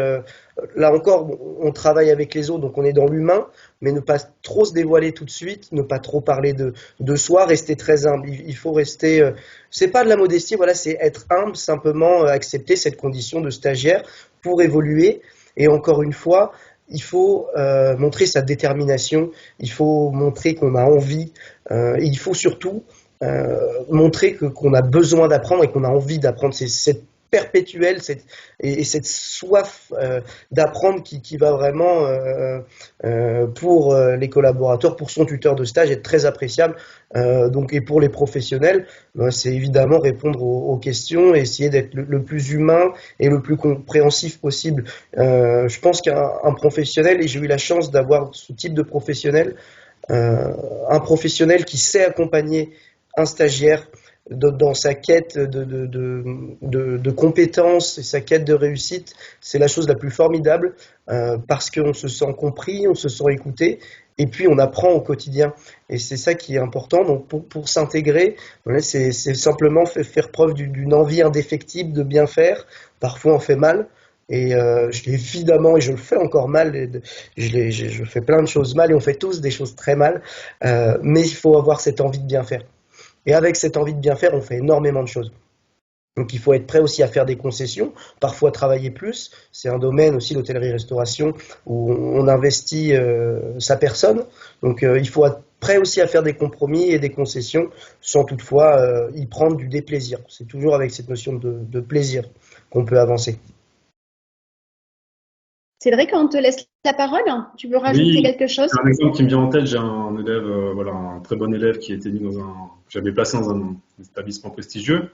Là encore, on travaille avec les autres, donc on est dans l'humain, mais ne pas trop se dévoiler tout de suite, ne pas trop parler de soi, rester très humble. Il faut rester. C'est pas de la modestie, voilà, c'est être humble, simplement accepter cette condition de stagiaire pour évoluer. Et encore une fois, il faut montrer sa détermination, il faut montrer qu'on a envie, et il faut surtout montrer qu'on a besoin d'apprendre et qu'on a envie d'apprendre. C'est cette perpétuelle cette soif d'apprendre qui va vraiment pour les collaborateurs, pour son tuteur de stage, être très appréciable. Et pour les professionnels, c'est évidemment répondre aux questions et essayer d'être le plus humain et le plus compréhensif possible. Je pense qu'un professionnel, et j'ai eu la chance d'avoir ce type de professionnel, un professionnel qui sait accompagner un stagiaire dans sa quête de compétences et sa quête de réussite, c'est la chose la plus formidable parce qu'on se sent compris, on se sent écouté et puis on apprend au quotidien. Et c'est ça qui est important. Donc pour s'intégrer, voilà, c'est simplement faire preuve d'une envie indéfectible de bien faire. Parfois on fait mal. Et évidemment, et je le fais encore mal, je fais plein de choses mal et on fait tous des choses très mal, mais il faut avoir cette envie de bien faire. Et avec cette envie de bien faire, on fait énormément de choses. Donc il faut être prêt aussi à faire des concessions, parfois travailler plus. C'est un domaine aussi, l'hôtellerie-restauration, où on investit sa personne. Donc il faut être prêt aussi à faire des compromis et des concessions, sans toutefois y prendre du déplaisir. C'est toujours avec cette notion de plaisir qu'on peut avancer. Cédric, on te laisse la parole. Tu veux rajouter quelque chose? Un exemple qui me vient en tête, j'ai un élève, un très bon élève qui était mis j'avais placé dans un établissement prestigieux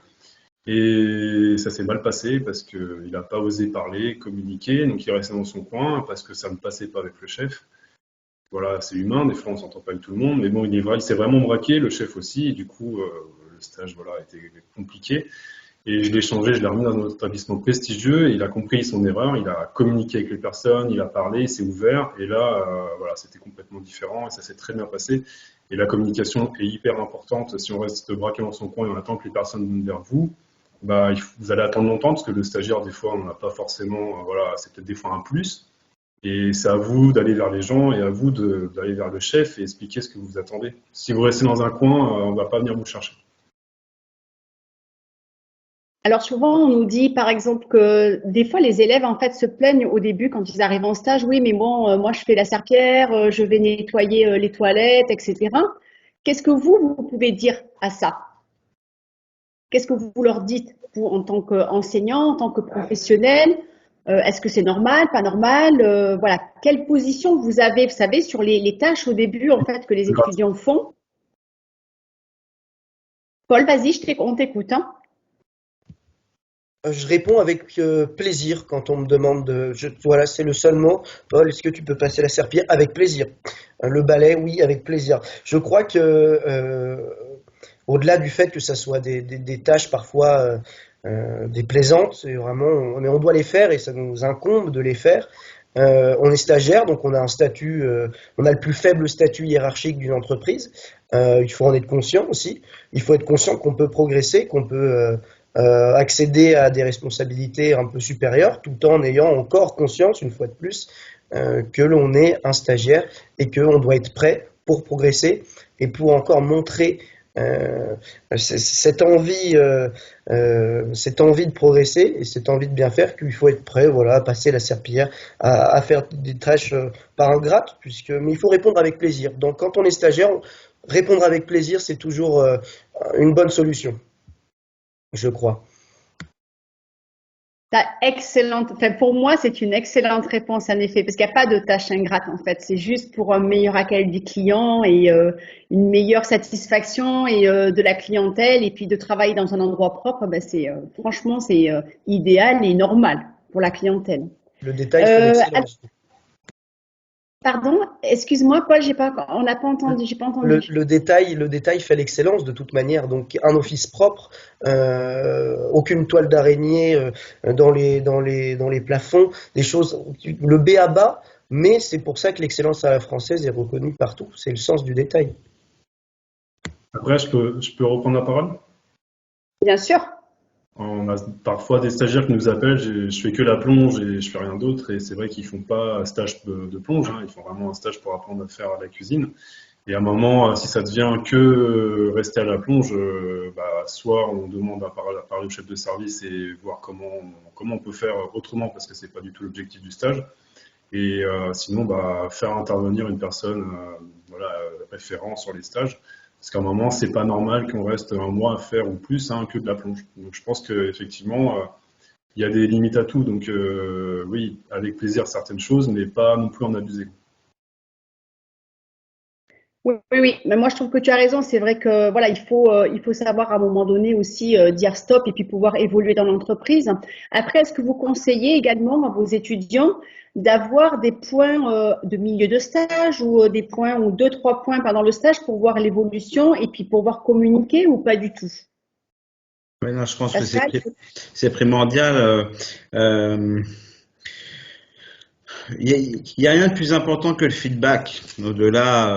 et ça s'est mal passé parce qu'il n'a pas osé parler, communiquer, donc il restait dans son coin parce que ça ne passait pas avec le chef. Voilà, c'est humain, des fois on s'entend pas avec tout le monde, mais bon, il s'est vraiment braqué, le chef aussi, et du coup le stage était compliqué. Et je l'ai changé, je l'ai remis dans un établissement prestigieux, et il a compris son erreur, il a communiqué avec les personnes, il a parlé, il s'est ouvert, et là, c'était complètement différent, et ça s'est très bien passé. Et la communication est hyper importante. Si on reste braqué dans son coin et on attend que les personnes viennent vers vous, vous allez attendre longtemps, parce que le stagiaire, des fois, on n'a pas forcément, c'est peut-être des fois un plus. Et c'est à vous d'aller vers les gens, et à vous d'aller vers le chef et expliquer ce que vous attendez. Si vous restez dans un coin, on ne va pas venir vous chercher. Alors souvent, on nous dit par exemple que des fois les élèves en fait se plaignent au début quand ils arrivent en stage. Oui, mais bon, moi je fais la serpillière, je vais nettoyer les toilettes, etc. Qu'est-ce que vous pouvez dire à ça? Qu'est-ce que vous leur dites, vous, en tant qu'enseignant, en tant que professionnel? Est-ce que c'est normal, pas normal? Voilà, quelle position vous avez, vous savez, sur les tâches au début en fait que les étudiants font? Paul, vas-y, on t'écoute, hein. Je réponds avec plaisir quand on me demande voilà, c'est le seul mot. Paul, est-ce que tu peux passer la serpillière? Avec plaisir. Le balai, oui, avec plaisir. Je crois que au-delà du fait que ça soit des tâches parfois déplaisantes, c'est vraiment, mais on doit les faire et ça nous incombe de les faire. On est stagiaire, donc on a un statut, on a le plus faible statut hiérarchique d'une entreprise. Il faut en être conscient aussi. Il faut être conscient qu'on peut progresser, qu'on peut accéder à des responsabilités un peu supérieures, tout en ayant encore conscience, une fois de plus, que l'on est un stagiaire et qu'on doit être prêt pour progresser et pour encore montrer cette envie de progresser et cette envie de bien faire, qu'il faut être prêt, voilà, à passer la serpillière, à faire des tâches par ingrates, mais il faut répondre avec plaisir. Donc quand on est stagiaire, répondre avec plaisir, c'est toujours une bonne solution. je crois. Pour moi, c'est une excellente réponse en effet, parce qu'il n'y a pas de tâche ingrate en fait. C'est juste pour un meilleur accueil du client et une meilleure satisfaction et de la clientèle, et puis de travailler dans un endroit propre. Franchement, c'est idéal et normal pour la clientèle. Le détail fait l'excellence. Pardon, excuse-moi, Paul, on n'a pas entendu, j'ai pas entendu. Le détail fait l'excellence de toute manière. Donc un office propre, aucune toile d'araignée dans les plafonds, des choses, le B à bas. Mais c'est pour ça que l'excellence à la française est reconnue partout. C'est le sens du détail. Après, je peux reprendre la parole? Bien sûr. On a parfois des stagiaires qui nous appellent, je fais que la plonge et je fais rien d'autre. Et c'est vrai qu'ils font pas un stage de plonge, hein, ils font vraiment un stage pour apprendre à faire la cuisine. Et à un moment, si ça devient que rester à la plonge, soit on demande à parler au chef de service et voir comment on peut faire autrement, parce que c'est pas du tout l'objectif du stage. Et sinon, faire intervenir une personne référent sur les stages. Parce qu'à un moment, c'est pas normal qu'on reste un mois à faire ou plus que de la plonge. Donc je pense qu'effectivement, il y a des limites à tout. Donc oui, avec plaisir certaines choses, mais pas non plus en abuser. Oui. Mais moi, je trouve que tu as raison. C'est vrai que voilà, il faut savoir à un moment donné aussi dire stop et puis pouvoir évoluer dans l'entreprise. Après, est-ce que vous conseillez également à vos étudiants d'avoir des points de milieu de stage ou des points ou 2-3 points pendant le stage pour voir l'évolution et puis pouvoir communiquer ou pas du tout? Ouais, non, je pense que Pascal? c'est primordial. Il y a rien de plus important que le feedback. Au-delà,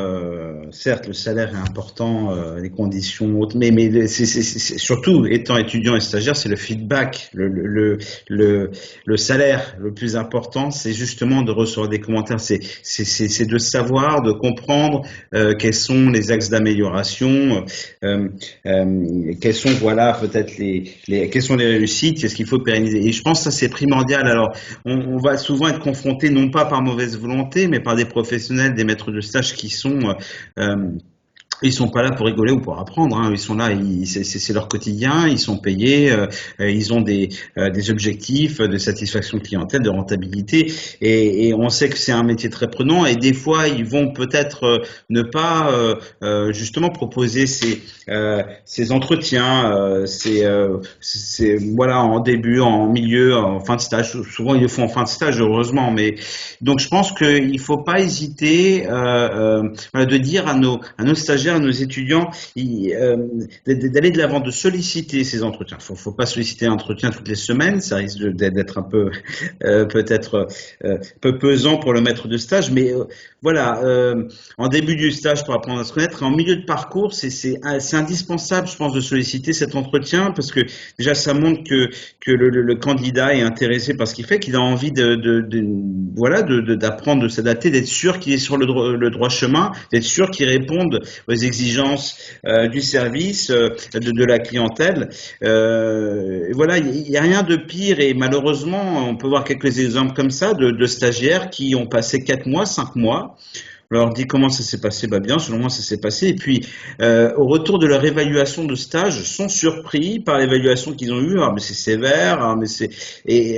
certes, le salaire est important, les conditions autres, mais c'est surtout, étant étudiant et stagiaire, c'est le feedback, le salaire le plus important, c'est justement de recevoir des commentaires, c'est de savoir, de comprendre quels sont les axes d'amélioration, quels sont, voilà, peut-être quelles sont les réussites, qu'est-ce qu'il faut pérenniser. Et je pense que ça c'est primordial. Alors, on va souvent être confronté non pas par mauvaise volonté, mais par des professionnels, des maîtres de stage qui ils sont pas là pour rigoler ou pour apprendre, hein. Ils sont là, c'est leur quotidien, ils sont payés, ils ont des objectifs de satisfaction clientèle, de rentabilité, et on sait que c'est un métier très prenant, et des fois ils vont peut-être ne pas justement proposer ces entretiens, voilà, en début, en milieu, en fin de stage. Souvent ils le font en fin de stage, heureusement, mais donc je pense qu'il faut pas hésiter de dire à nos stagiaires, à nos étudiants, d'aller de l'avant, de solliciter ces entretiens. Faut pas solliciter un entretien toutes les semaines, ça risque d'être un peu peut-être peu pesant pour le maître de stage, mais voilà, en début du stage pour apprendre à se connaître, en milieu de parcours, c'est indispensable, je pense, de solliciter cet entretien, parce que déjà ça montre que le candidat est intéressé par ce qu'il fait, qu'il a envie d'apprendre, de s'adapter, d'être sûr qu'il est sur le droit chemin, d'être sûr qu'il réponde aux exigences du service, de la clientèle. Et voilà, il n'y a rien de pire, et malheureusement, on peut voir quelques exemples comme ça de stagiaires qui ont passé 4 mois, 5 mois. On leur dit comment ça s'est passé, bien, selon moi ça s'est passé. Et puis, au retour de leur évaluation de stage, sont surpris par l'évaluation qu'ils ont eue. Ah, mais c'est sévère, ah, mais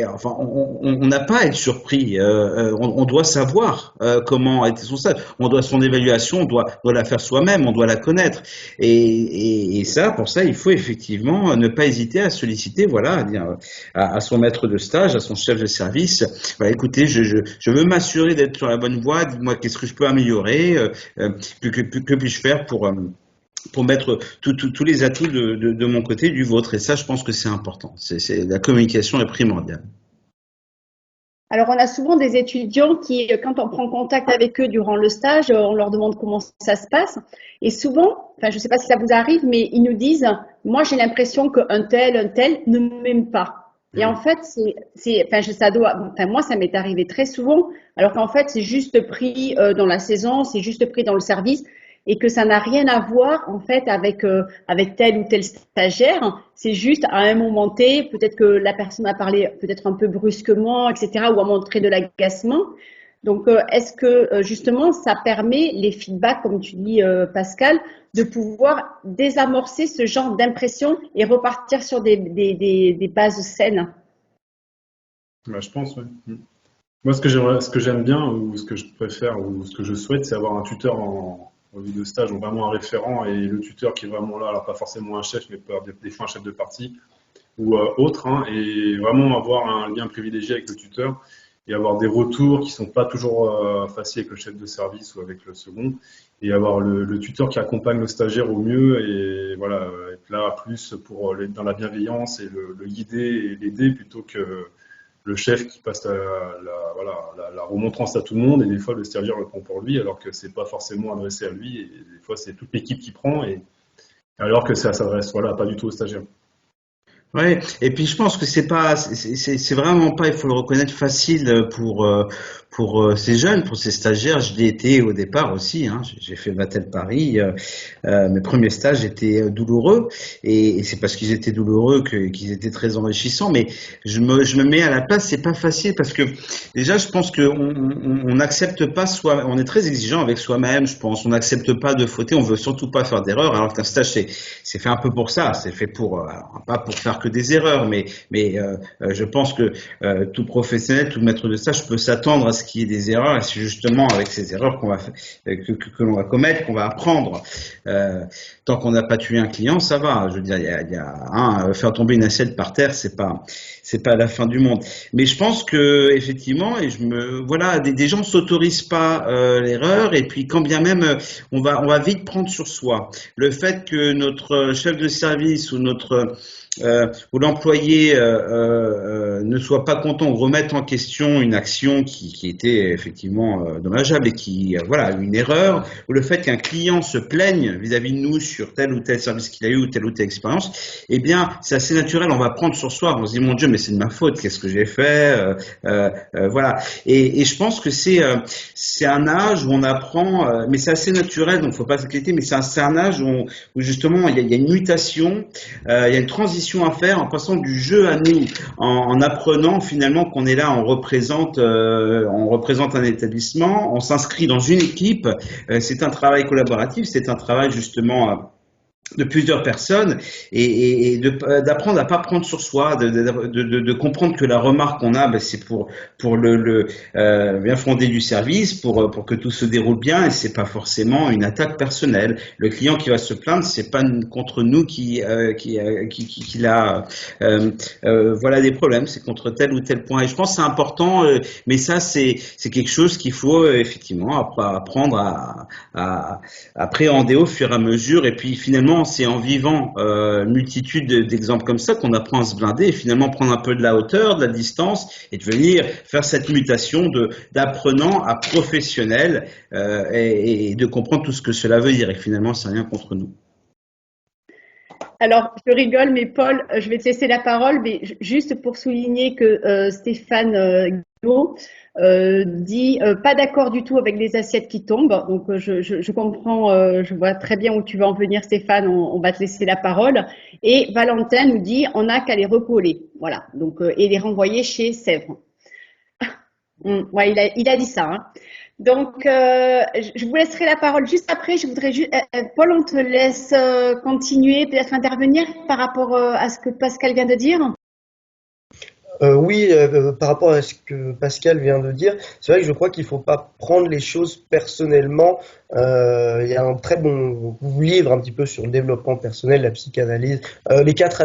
enfin, on n'a pas à être surpris. On doit savoir comment a été son stage. Son évaluation, on doit la faire soi-même, on doit la connaître. Et ça, pour ça, il faut effectivement ne pas hésiter à solliciter, voilà, à dire à son maître de stage, à son chef de service. Voilà, écoutez, je veux m'assurer d'être sur la bonne voie. Dites-moi qu'est-ce que je peux améliorer, que puis-je faire pour mettre tous les atouts de mon côté, du vôtre. Et ça, je pense que c'est important. La communication est primordiale. Alors, on a souvent des étudiants qui, quand on prend contact avec eux durant le stage, on leur demande comment ça se passe. Et souvent, enfin, je ne sais pas si ça vous arrive, mais ils nous disent, moi, j'ai l'impression qu'un tel ne m'aime pas. Et en fait, moi, ça m'est arrivé très souvent, alors qu'en fait, c'est juste pris dans la saison, c'est juste pris dans le service, et que ça n'a rien à voir en fait avec tel ou tel stagiaire. C'est juste à un moment T, peut-être que la personne a parlé peut-être un peu brusquement, etc., ou a montré de l'agacement. Donc, est-ce que justement, ça permet les feedbacks, comme tu dis, Pascal, de pouvoir désamorcer ce genre d'impression et repartir sur des bases saines? Bah, je pense, oui. Moi, ce que j'aime bien, ou ce que je préfère, ou ce que je souhaite, c'est avoir un tuteur en vue de stage, donc vraiment un référent, et le tuteur qui est vraiment là, alors pas forcément un chef, mais des fois un chef de partie, ou autre, hein, et vraiment avoir un lien privilégié avec le tuteur, et avoir des retours qui sont pas toujours faciles avec le chef de service ou avec le second, et avoir le tuteur qui accompagne le stagiaire au mieux, et voilà, être là plus pour dans la bienveillance et le guider et l'aider plutôt que le chef qui passe la remontrance à tout le monde, et des fois le stagiaire le prend pour lui alors que c'est pas forcément adressé à lui, et des fois c'est toute l'équipe qui prend, et alors que ça s'adresse pas du tout au stagiaire. Ouais, et puis je pense que c'est vraiment pas, il faut le reconnaître, facile pour ces jeunes, pour ces stagiaires. Je l'ai été au départ aussi, hein. J'ai fait Vatel Paris. Mes premiers stages étaient douloureux, et c'est parce qu'ils étaient douloureux qu'ils étaient très enrichissants. Mais je me mets à la place, c'est pas facile parce que déjà je pense que on n'accepte pas on est très exigeant avec soi-même. Je pense, on n'accepte pas de fauter, on veut surtout pas faire d'erreur. Alors qu'un stage c'est fait un peu pour ça, c'est fait pour pas pour faire que des erreurs, mais je pense que tout professionnel, tout maître de stage peut s'attendre à ce qu'il y ait des erreurs, et c'est justement avec ces erreurs que l'on va commettre qu'on va apprendre. Tant qu'on n'a pas tué un client, ça va. Je veux dire, faire tomber une assiette par terre, c'est pas la fin du monde. Mais je pense que effectivement, des gens s'autorisent pas l'erreur, et puis quand bien même on va vite prendre sur soi le fait que notre chef de service ou ou l'employé ne soit pas content ou remette en question une action qui était effectivement dommageable, et une erreur, ou le fait qu'un client se plaigne vis-à-vis de nous sur tel ou tel service qu'il a eu ou telle expérience, eh bien c'est assez naturel, on va prendre sur soi, on se dit mon Dieu, mais c'est de ma faute, qu'est-ce que j'ai fait, voilà. Et je pense que c'est un âge où on apprend, mais c'est assez naturel, donc faut pas s'inquiéter, mais c'est un âge où justement il y a une mutation, il y a une transition à faire en passant du jeu à nous, en apprenant finalement qu'on est là, on représente un établissement, on s'inscrit dans une équipe, c'est un travail collaboratif, c'est un travail justement de plusieurs personnes, et d'apprendre à pas prendre sur soi, de comprendre que la remarque qu'on a, c'est pour le bien fondé du service, pour que tout se déroule bien, et c'est pas forcément une attaque personnelle. Le client qui va se plaindre, c'est pas contre nous qu'il a voilà des problèmes, c'est contre tel ou tel point. Et je pense que c'est important, mais ça c'est quelque chose qu'il faut effectivement apprendre à appréhender au fur et à mesure, et puis finalement c'est en vivant multitude d'exemples comme ça qu'on apprend à se blinder, et finalement prendre un peu de la hauteur, de la distance, et de venir faire cette mutation d'apprenant à professionnel, et de comprendre tout ce que cela veut dire, et que finalement c'est rien contre nous. Alors, je rigole, mais Paul, je vais te laisser la parole, mais juste pour souligner que Stéphane Guillaume dit pas d'accord du tout avec les assiettes qui tombent. Donc, je comprends, je vois très bien où tu veux en venir, Stéphane. On va te laisser la parole. Et Valentin nous dit on n'a qu'à les recoller, voilà. Donc, et les renvoyer chez Sèvres. Ouais, il a dit ça. Hein. Donc, je vous laisserai la parole juste après. Je voudrais juste, Paul, on te laisse continuer, peut-être intervenir par rapport à ce que Pascal vient de dire. Oui, par rapport à ce que Pascal vient de dire, c'est vrai que je crois qu'il ne faut pas prendre les choses personnellement. Il y a un très bon livre un petit peu sur le développement personnel, la psychanalyse, les quatre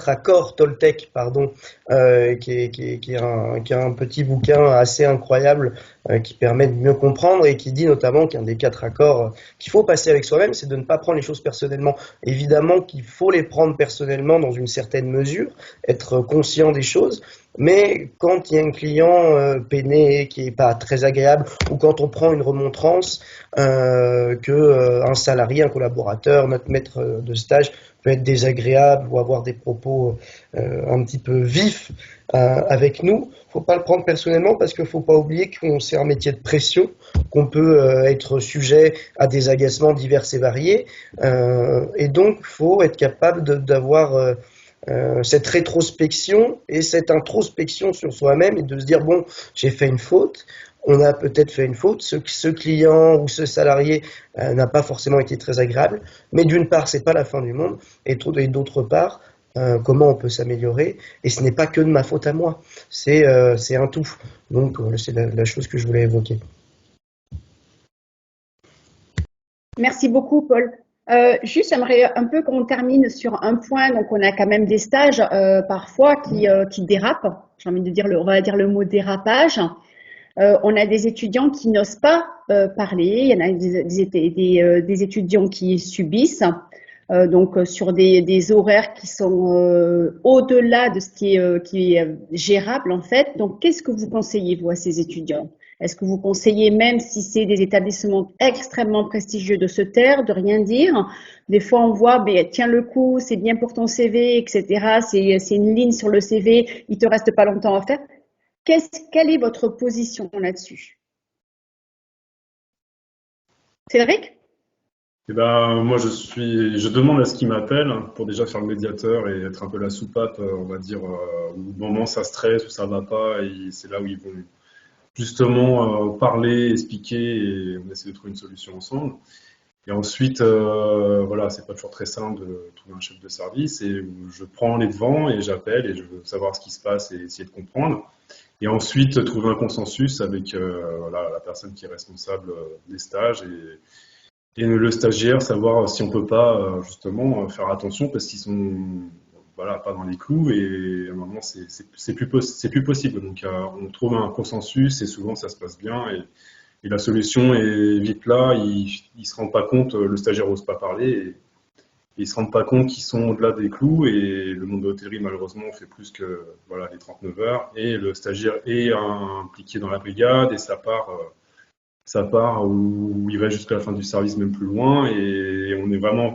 accords Toltec, pardon, qui est un petit bouquin assez incroyable qui permet de mieux comprendre, et qui dit notamment qu'un des 4 accords qu'il faut passer avec soi-même, c'est de ne pas prendre les choses personnellement. Évidemment qu'il faut les prendre personnellement dans une certaine mesure, être conscient des choses, mais quand il y a un client peiné qui est pas très agréable, ou quand on prend une remontrance un salarié, un collaborateur, notre maître de stage peut être désagréable ou avoir des propos un petit peu vifs avec nous, faut pas le prendre personnellement, parce qu'il faut pas oublier qu'on c'est un métier de pression, qu'on peut être sujet à des agacements divers et variés, et donc faut être capable d'avoir cette rétrospection et cette introspection sur soi-même, et de se dire bon, j'ai fait une faute, on a peut-être fait une faute, ce client ou ce salarié n'a pas forcément été très agréable, mais d'une part, c'est pas la fin du monde, et d'autre part, comment on peut s'améliorer, et ce n'est pas que de ma faute à moi, c'est un tout. Donc, c'est la chose que je voulais évoquer. Merci beaucoup, Paul. Juste, j'aimerais un peu qu'on termine sur un point. Donc, on a quand même des stages parfois qui dérapent. J'ai envie de dire, on va dire le mot dérapage. On a des étudiants qui n'osent pas parler. Il y en a des étudiants qui subissent. Donc, sur des horaires qui sont au-delà de ce qui est gérable, en fait. Donc, qu'est-ce que vous conseillez, vous, à ces étudiants? Est-ce que vous conseillez, même si c'est des établissements extrêmement prestigieux, de se taire, de rien dire? Des fois, on voit, ben, tiens le coup, c'est bien pour ton CV, etc. C'est une ligne sur le CV, il te reste pas longtemps à faire. Quelle est votre position là-dessus? Cédric? Eh ben, moi, je demande à ce qu'ils m'appellent pour déjà faire le médiateur et être un peu la soupape, on va dire, au moment ça stresse ou ça va pas, et c'est là où ils vont justement parler, expliquer, et on essaie de trouver une solution ensemble. Et ensuite, voilà, c'est pas toujours très simple de trouver un chef de service, et je prends les devants et j'appelle et je veux savoir ce qui se passe et essayer de comprendre. Et ensuite, trouver un consensus avec voilà, la personne qui est responsable des stages et le stagiaire, savoir si on peut pas justement faire attention parce qu'ils sont voilà, pas dans les clous et à un moment c'est plus possible. Donc on trouve un consensus et souvent ça se passe bien et la solution est vite là. Ils se rendent pas compte, le stagiaire n'ose pas parler et ils se rendent pas compte qu'ils sont au-delà des clous et le monde de l'hôtellerie malheureusement fait plus que voilà les 39 heures et le stagiaire est impliqué dans la brigade et ça part où il va jusqu'à la fin du service, même plus loin, et on est vraiment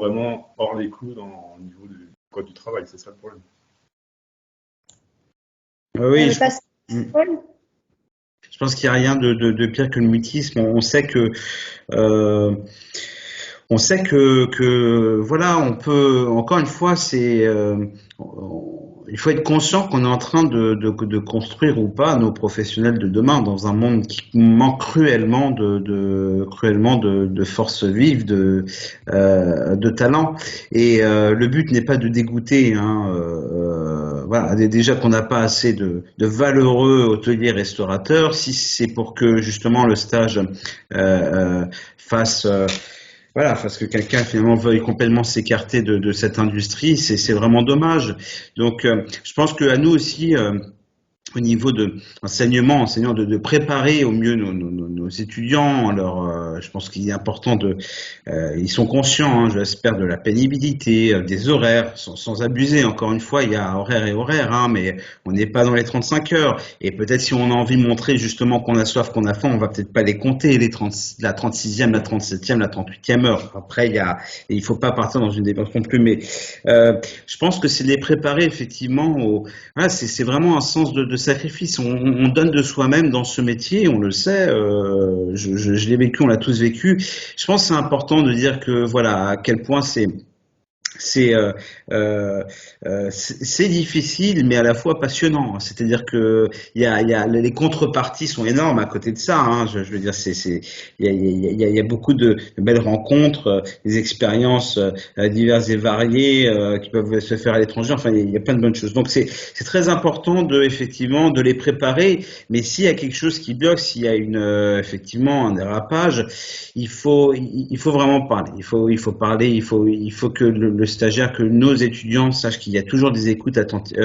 hors les clous au niveau du code du travail, c'est ça le problème. Oui, je pense qu'il n'y a rien de pire que le mutisme. On sait que voilà, on peut, encore une fois, il faut être conscient qu'on est en train de construire ou pas nos professionnels de demain dans un monde qui manque cruellement de force vive, de talent. Et le but n'est pas de dégoûter, hein, voilà, déjà qu'on n'a pas assez de valeureux hôteliers restaurateurs. Si c'est pour que justement le stage fasse voilà, parce que quelqu'un finalement veuille complètement s'écarter de cette industrie, c'est vraiment dommage. Donc, je pense qu'à nous aussi, au niveau de enseignant de préparer au mieux nos étudiants. Je pense qu'il est important ils sont conscients, hein, j'espère, de la pénibilité, des horaires, sans abuser. Encore une fois, il y a horaire et horaire, hein, mais on n'est pas dans les 35 heures. Et peut-être si on a envie de montrer justement qu'on a soif, qu'on a faim, on va peut-être pas les compter, la 36e, la 37e, la 38e heure. Après, il faut pas partir dans une dépense non plus, mais je pense que c'est les préparer effectivement voilà, c'est vraiment un sens de sacrifice. On donne de soi-même dans ce métier, on le sait. Je l'ai vécu, on l'a tous vécu. Je pense que c'est important de dire que voilà à quel point c'est difficile, mais à la fois passionnant. C'est-à-dire que les contreparties sont énormes à côté de ça. Hein. Je veux dire, il y a beaucoup de belles rencontres, des expériences diverses et variées qui peuvent se faire à l'étranger. Enfin, il y a plein de bonnes choses. Donc, c'est très important effectivement de les préparer. Mais s'il y a quelque chose qui bloque, s'il y a effectivement un dérapage, il faut vraiment parler. Il faut parler. Il faut que le stagiaire, que nos étudiants sachent qu'il y a toujours des écoutes attentives,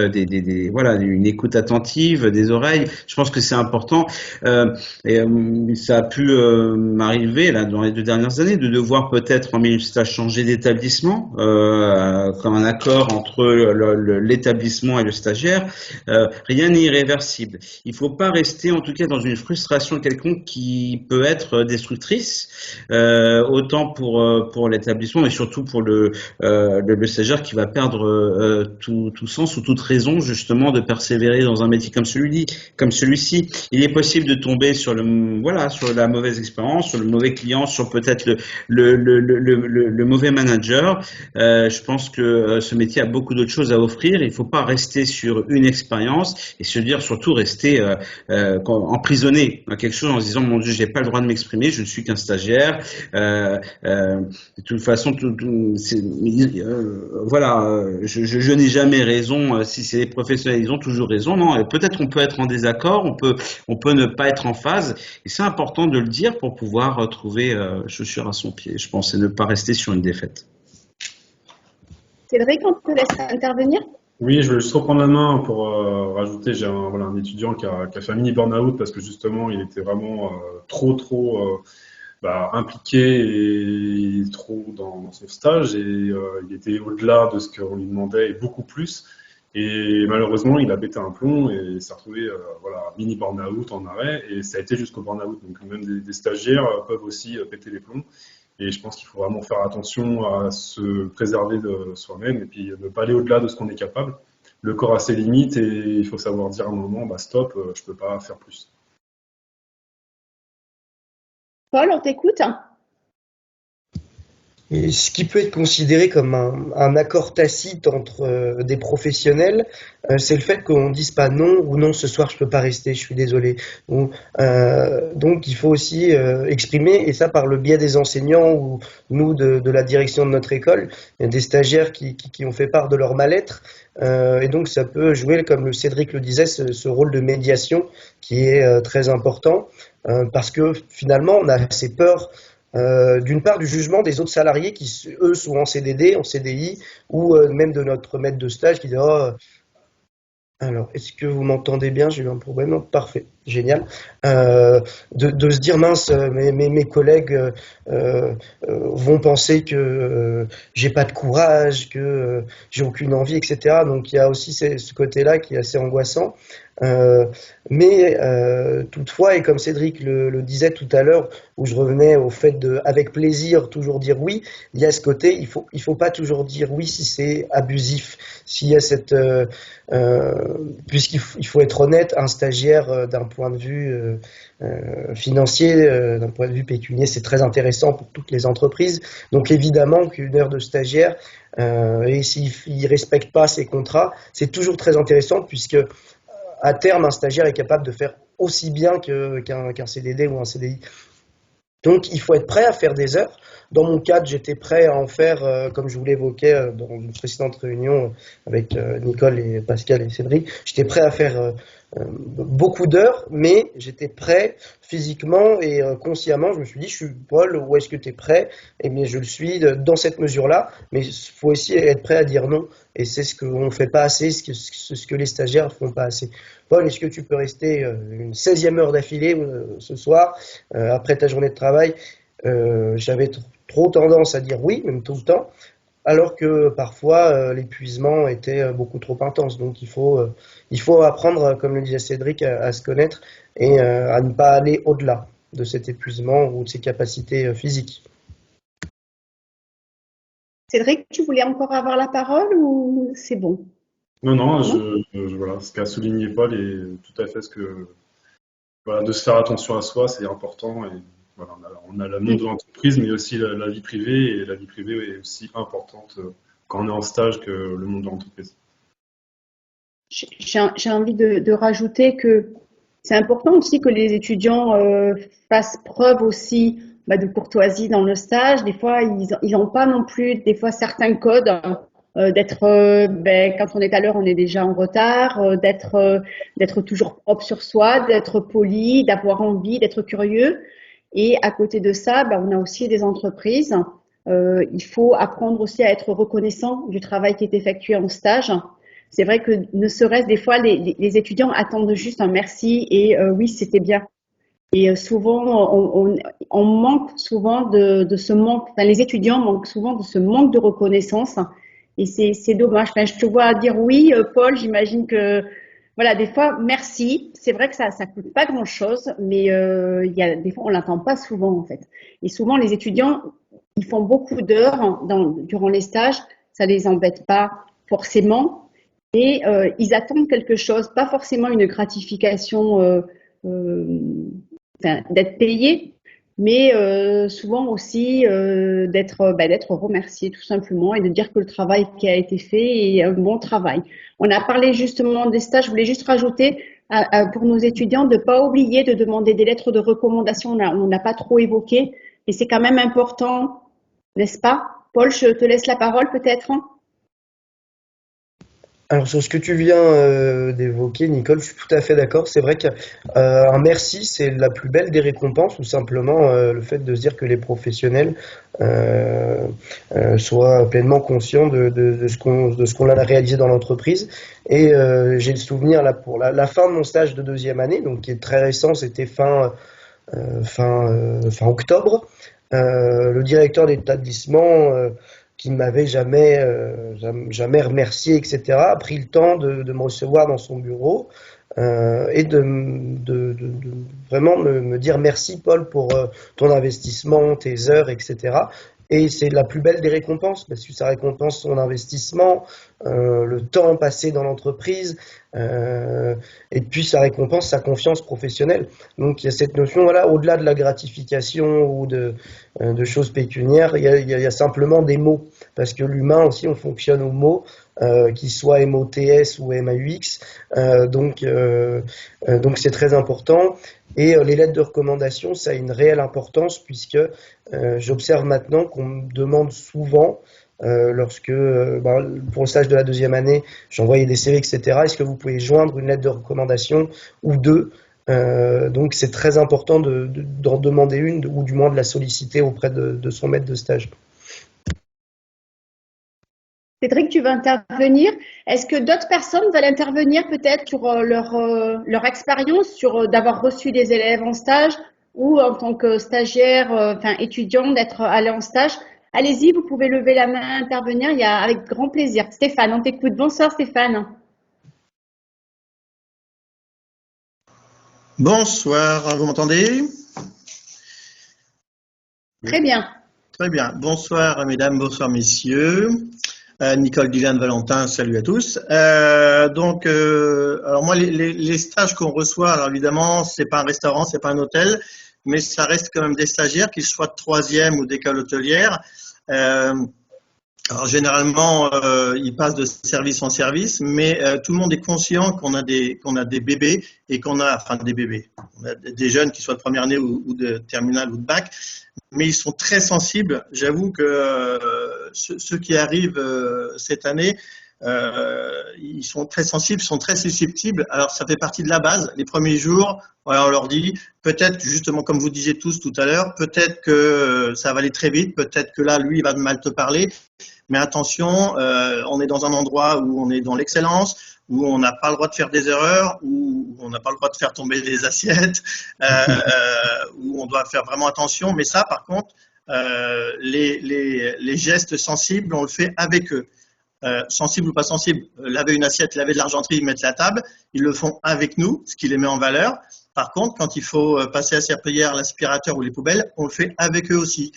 voilà, une écoute attentive, des oreilles. Je pense que c'est important. Ça a pu m'arriver là dans les 2 dernières années de devoir peut-être en milieu de stage changer d'établissement, comme un accord entre l'établissement et le stagiaire. Rien n'est irréversible. Il faut pas rester, en tout cas, dans une frustration quelconque qui peut être destructrice, autant pour l'établissement, mais surtout pour le stagiaire qui va perdre tout sens ou toute raison justement de persévérer dans un métier comme celui-ci. Il est possible de tomber sur sur la mauvaise expérience, sur le mauvais client, sur peut-être le mauvais manager. Je pense que ce métier a beaucoup d'autres choses à offrir. Il ne faut pas rester sur une expérience et se dire surtout rester emprisonné à quelque chose en se disant mon Dieu, j'ai pas le droit de m'exprimer, je ne suis qu'un stagiaire. De toute façon, je n'ai jamais raison. Si c'est les professionnels, ils ont toujours raison. Non, peut-être on peut être en désaccord, on peut ne pas être en phase, et c'est important de le dire pour pouvoir trouver chaussure à son pied, je pense, et ne pas rester sur une défaite. Cédric, on te laisse intervenir? Oui, je vais juste reprendre la main pour rajouter. J'ai un étudiant qui a fait un mini burn-out parce que justement, il était vraiment trop impliqué et trop dans son stage et il était au-delà de ce qu'on lui demandait et beaucoup plus. Et malheureusement, il a pété un plomb et s'est retrouvé mini burn-out en arrêt et ça a été jusqu'au burn-out. Donc même des stagiaires peuvent aussi péter les plombs. Et je pense qu'il faut vraiment faire attention à se préserver de soi-même et puis ne pas aller au-delà de ce qu'on est capable. Le corps a ses limites et il faut savoir dire à un moment, stop, je peux pas faire plus. Paul, on t'écoute? Et ce qui peut être considéré comme un accord tacite entre des professionnels, c'est le fait qu'on ne dise pas non ou non, ce soir je peux pas rester, je suis désolé. Donc il faut aussi exprimer, et ça par le biais des enseignants ou nous de la direction de notre école, il y a des stagiaires qui ont fait part de leur mal-être. Et donc ça peut jouer, comme Cédric le disait, ce rôle de médiation qui est très important, parce que finalement on a assez peur d'une part du jugement des autres salariés qui, eux, sont en CDD, en CDI, ou même de notre maître de stage qui dit oh, alors, est-ce que vous m'entendez bien? J'ai eu un problème. Non, parfait, génial. De se dire mince, mes collègues vont penser que j'ai pas de courage, que j'ai aucune envie, etc. Donc il y a aussi ce côté-là qui est assez angoissant. Mais toutefois, et comme Cédric le disait tout à l'heure, où je revenais au fait de, avec plaisir, toujours dire oui, il y a ce côté, il faut pas toujours dire oui si c'est abusif. S'il y a cette, puisqu'il faut être honnête, un stagiaire d'un point de vue financier, d'un point de vue pécunier, c'est très intéressant pour toutes les entreprises. Donc évidemment qu'une heure de stagiaire, et s'il ne respecte pas ses contrats, c'est toujours très intéressant puisque à terme, un stagiaire est capable de faire aussi bien qu'un CDD ou un CDI. Donc, il faut être prêt à faire des heures. Dans mon cadre, j'étais prêt à en faire, comme je vous l'évoquais dans une précédente réunion avec Nicole et Pascal et Cédric, j'étais prêt à faire beaucoup d'heures, mais j'étais prêt physiquement et consciemment. Je me suis dit, je suis Paul, où est-ce que tu es prêt? Eh bien, je le suis dans cette mesure-là, mais il faut aussi être prêt à dire non. Et c'est ce qu'on ne fait pas assez, ce que les stagiaires ne font pas assez. Paul, est-ce que tu peux rester une 16e heure d'affilée ce soir, après ta journée de travail? J'avais trop tendance à dire oui, même tout le temps, alors que parfois l'épuisement était beaucoup trop intense. Donc il faut apprendre, comme le disait Cédric, à se connaître et à ne pas aller au-delà de cet épuisement ou de ses capacités physiques. Cédric, tu voulais encore avoir la parole ou c'est bon? Non, voilà, ce qu'a souligné Paul est tout à fait de se faire attention à soi, c'est important. Et voilà, on a le monde de l'entreprise, mais aussi la vie privée, et la vie privée est aussi importante quand on est en stage que le monde de l'entreprise. J'ai envie de rajouter que c'est important aussi que les étudiants fassent preuve aussi de courtoisie dans le stage. Des fois, ils n'ont pas non plus, des fois, certains codes d'être, quand on est à l'heure, on est déjà en retard, d'être toujours propre sur soi, d'être poli, d'avoir envie, d'être curieux. Et à côté de ça, on a aussi des entreprises. Il faut apprendre aussi à être reconnaissant du travail qui est effectué en stage. C'est vrai que ne serait-ce des fois, les étudiants attendent juste un merci et oui, c'était bien. Et souvent, on manque souvent de ce manque, enfin, les étudiants manquent souvent de ce manque de reconnaissance. Et c'est dommage. Enfin, je te vois dire oui, Paul, j'imagine que, voilà, des fois, merci. C'est vrai que ça coûte pas grand-chose, mais il y a des fois, on l'entend pas souvent, en fait. Et souvent, les étudiants, ils font beaucoup d'heures durant les stages, ça les embête pas forcément. Et ils attendent quelque chose, pas forcément une gratification d'être payés, mais souvent aussi d'être remerciés tout simplement et de dire que le travail qui a été fait est un bon travail. On a parlé justement des stages, je voulais juste rajouter pour nos étudiants de ne pas oublier de demander des lettres de recommandation, on n'a pas trop évoqué, et c'est quand même important, n'est-ce pas? Paul, je te laisse la parole peut-être. Alors sur ce que tu viens d'évoquer, Nicole, je suis tout à fait d'accord. C'est vrai qu'un merci, c'est la plus belle des récompenses, ou simplement le fait de se dire que les professionnels soient pleinement conscients de ce qu'on a réalisé dans l'entreprise. Et j'ai le souvenir là pour la fin de mon stage de deuxième année, donc qui est très récent, c'était fin octobre. Le directeur d'établissement qui ne m'avait jamais remercié, etc., a pris le temps de me recevoir dans son bureau et de vraiment me dire merci Paul pour ton investissement, tes heures, etc. Et c'est la plus belle des récompenses parce que ça récompense son investissement, le temps passé dans l'entreprise, et puis ça récompense sa confiance professionnelle. Donc il y a cette notion, voilà, au-delà de la gratification ou de choses pécuniaires, il y a simplement des mots. Parce que l'humain aussi, on fonctionne aux mots, qu'ils soient MOTS ou MAUX. Donc c'est très important. Et les lettres de recommandation, ça a une réelle importance puisque j'observe maintenant qu'on me demande souvent, lorsque, pour le stage de la deuxième année, j'envoyais des CV, etc. Est-ce que vous pouvez joindre une lettre de recommandation ou deux? Donc c'est très important d'en demander une ou du moins de la solliciter auprès de son maître de stage. Cédric, tu veux intervenir? Est-ce que d'autres personnes veulent intervenir peut-être sur leur expérience, sur d'avoir reçu des élèves en stage ou en tant que stagiaire, étudiant, d'être allé en stage? Allez-y, vous pouvez lever la main, intervenir, avec grand plaisir. Stéphane, on t'écoute. Bonsoir Stéphane. Bonsoir, vous m'entendez? Très bien. Très bien. Bonsoir mesdames, bonsoir messieurs. Nicole, Dylan, Valentin, salut à tous. Alors moi, les stages qu'on reçoit, alors évidemment, c'est pas un restaurant, c'est pas un hôtel, mais ça reste quand même des stagiaires, qu'ils soient de troisième ou d'école hôtelière. Alors généralement, ils passent de service en service, mais tout le monde est conscient qu'on a des bébés et on a des jeunes qui soient de première année ou de terminale ou de bac, mais ils sont très sensibles. J'avoue que ceux qui arrivent cette année, ils sont très sensibles, sont très susceptibles. Alors ça fait partie de la base. Les premiers jours, voilà, on leur dit peut-être justement comme vous disiez tous tout à l'heure, peut-être que ça va aller très vite, peut-être que là lui il va mal te parler. Mais attention, on est dans un endroit où on est dans l'excellence, où on n'a pas le droit de faire des erreurs, où on n'a pas le droit de faire tomber des assiettes, où on doit faire vraiment attention. Mais ça, par contre, les gestes sensibles, on le fait avec eux. Sensibles ou pas sensibles, laver une assiette, laver de l'argenterie, mettre la table, ils le font avec nous, ce qui les met en valeur. Par contre, quand il faut passer la serpillière, l'aspirateur ou les poubelles, on le fait avec eux aussi.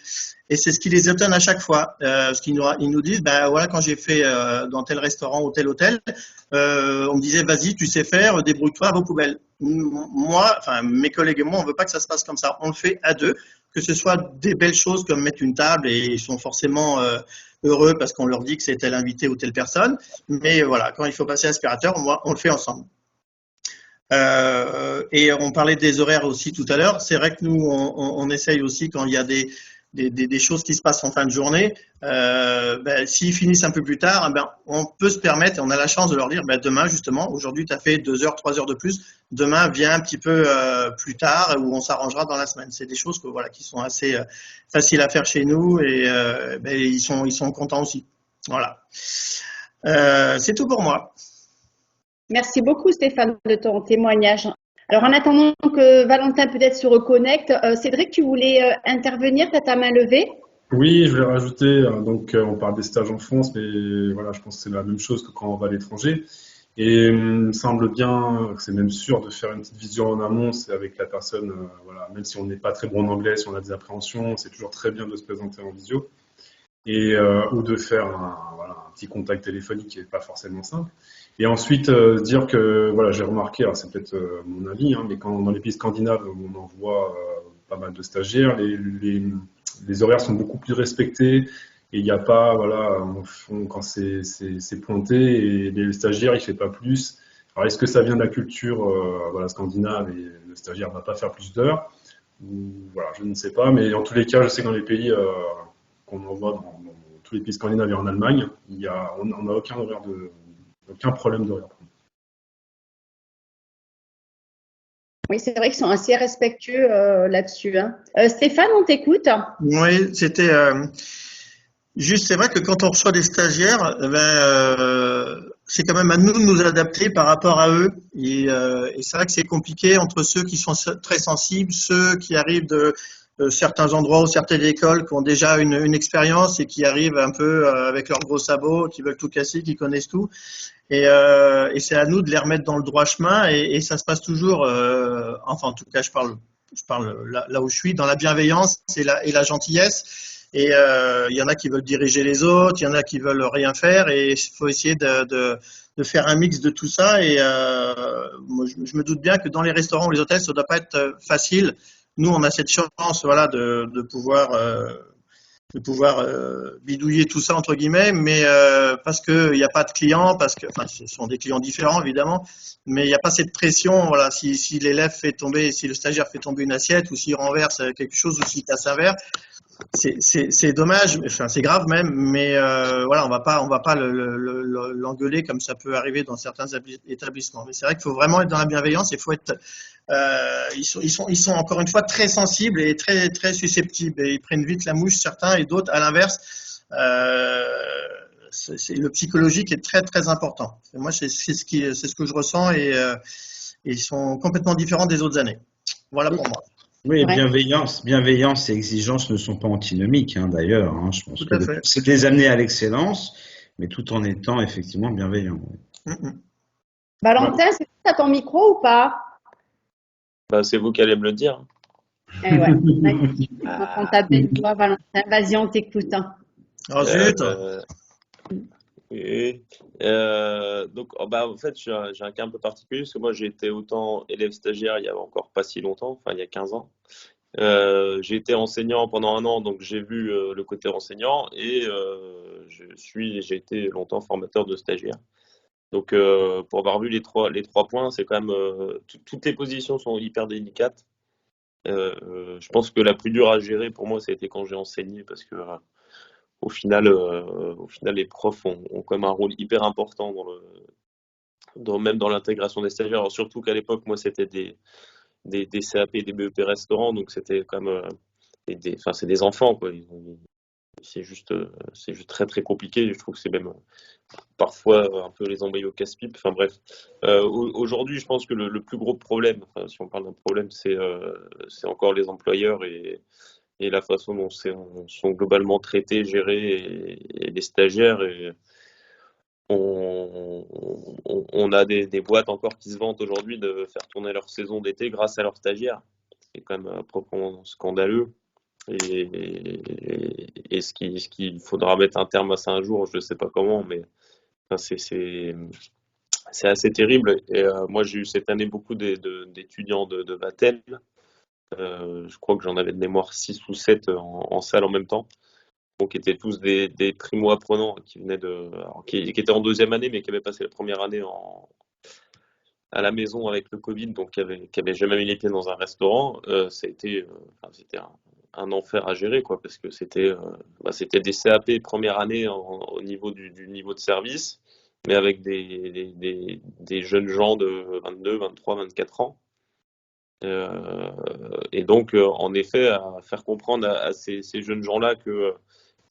Et c'est ce qui les étonne à chaque fois. Ils nous disent, ben voilà, quand j'ai fait dans tel restaurant ou tel hôtel, on me disait, vas-y, tu sais faire, débrouille-toi à vos poubelles. Moi, enfin mes collègues et moi, on veut pas que ça se passe comme ça. On le fait à deux, que ce soit des belles choses comme mettre une table et ils sont forcément heureux parce qu'on leur dit que c'est tel invité ou telle personne. Mais voilà, quand il faut passer l'aspirateur, on le fait ensemble. Et on parlait des horaires aussi tout à l'heure. C'est vrai que nous, on essaye aussi quand il y a des choses qui se passent en fin de journée. S'ils finissent un peu plus tard, on peut se permettre, et on a la chance de leur dire, demain justement, aujourd'hui tu as fait 2 heures, 3 heures de plus, demain viens un petit peu plus tard où on s'arrangera dans la semaine. C'est des choses qui sont assez faciles à faire chez nous et ils sont contents aussi. Voilà. C'est tout pour moi. Merci beaucoup Stéphane de ton témoignage. Alors en attendant que Valentin peut-être se reconnecte, Cédric, tu voulais intervenir, tu as ta main levée? Oui, je voulais rajouter, donc on parle des stages en France, mais voilà, je pense que c'est la même chose que quand on va à l'étranger. Et il me semble bien que c'est même sûr de faire une petite visio en amont, c'est avec la personne, voilà, même si on n'est pas très bon en anglais, si on a des appréhensions, c'est toujours très bien de se présenter en visio. Et, ou de faire un petit contact téléphonique qui n'est pas forcément simple. Et ensuite, dire que, voilà, j'ai remarqué, alors c'est peut-être mon avis, hein, mais quand dans les pays scandinaves, où on envoie pas mal de stagiaires, les horaires sont beaucoup plus respectés. Et il n'y a pas, voilà, quand c'est pointé, et les stagiaires, il ne fait pas plus. Alors, est-ce que ça vient de la culture voilà, scandinave et le stagiaire ne va pas faire plus d'heures? Voilà, je ne sais pas, mais en tous les cas, je sais que dans les pays qu'on envoie dans tous les pays scandinaves et en Allemagne, on n'a aucun problème d'horaire. Oui, c'est vrai qu'ils sont assez respectueux là-dessus. Hein. Stéphane, on t'écoute. Oui, c'était juste, c'est vrai que quand on reçoit des stagiaires, c'est quand même à nous de nous adapter par rapport à eux. Et c'est vrai que c'est compliqué entre ceux qui sont très sensibles, ceux qui arrivent de certains endroits ou certaines écoles qui ont déjà une expérience et qui arrivent un peu avec leurs gros sabots, qui veulent tout casser, qui connaissent tout. Et c'est à nous de les remettre dans le droit chemin. Et ça se passe toujours, enfin en tout cas, je parle là où je suis, dans la bienveillance et la gentillesse. Et il y en a qui veulent diriger les autres, il y en a qui veulent rien faire, et il faut essayer de faire un mix de tout ça. Et moi, je me doute bien que dans les restaurants ou les hôtels, ça ne doit pas être facile. Nous, on a cette chance, voilà, de pouvoir bidouiller tout ça entre guillemets, mais parce que il n'y a pas de clients, parce que, enfin, ce sont des clients différents évidemment, mais il n'y a pas cette pression. Voilà, si l'élève fait tomber, si le stagiaire fait tomber une assiette, ou s'il renverse quelque chose, ou s'il casse un verre, c'est dommage, enfin c'est grave même, mais voilà, on va pas l'engueuler comme ça peut arriver dans certains établissements. Mais c'est vrai qu'il faut vraiment être dans la bienveillance, il faut être, ils sont encore une fois très sensibles et très très susceptibles, et ils prennent vite la mouche certains, et d'autres à l'inverse. Le psychologique est très très important. Et moi c'est ce que je ressens, et ils sont complètement différents des autres années. Voilà pour moi. Oui, Ouais. bienveillance et exigence ne sont pas antinomiques, hein, d'ailleurs. Hein. Je pense Tout que à fait. c'est de les amener à l'excellence, mais tout en étant effectivement bienveillant. Valentin, c'est à ton micro ou pas? Bah, c'est vous qui allez me le dire. Eh ouais. On entend ta belle voix, Valentin. Vas-y, on t'écoute. Hein. Oh zut! Oui. Donc, bah, en fait, j'ai un cas un peu particulier parce que moi, j'ai été autant élève stagiaire il y a encore pas si longtemps, enfin il y a 15 ans. J'ai été enseignant pendant un an, donc j'ai vu le côté enseignant, et j'ai été longtemps formateur de stagiaires. Donc, pour avoir vu les trois points, c'est quand même toutes les positions sont hyper délicates. Je pense que la plus dure à gérer pour moi, ça a été quand j'ai enseigné, parce que au final, les profs ont quand même un rôle hyper important même dans l'intégration des stagiaires. Alors, surtout qu'à l'époque, moi, c'était des CAP et des BEP restaurants, donc c'était quand même enfin, c'est des enfants, quoi. C'est juste très très compliqué. Je trouve que c'est même parfois un peu les envoyer au casse-pipe. Enfin bref, aujourd'hui, je pense que le plus gros problème, enfin, si on parle d'un problème, c'est encore les employeurs et la façon dont sont globalement traités, gérés, et les stagiaires. Et on a des boîtes encore qui se vantent aujourd'hui de faire tourner leur saison d'été grâce à leurs stagiaires. C'est quand même proprement scandaleux. Et ce qu'il faudra mettre un terme à ça un jour, je ne sais pas comment, mais enfin, c'est assez terrible. Et moi, j'ai eu cette année beaucoup d'étudiants de Vatel. Je crois que j'en avais de mémoire 6 ou 7 en salle en même temps. Donc, qui étaient tous des primo-apprenants qui venaient qui étaient en deuxième année, mais qui avaient passé la première année à la maison avec le Covid, donc qui avaient jamais mis les pieds dans un restaurant. C'était un enfer à gérer, quoi, parce que c'était des CAP première année au niveau du niveau de service, mais avec des jeunes gens de 22, 23, 24 ans. Et donc, en effet, à faire comprendre à ces jeunes gens-là que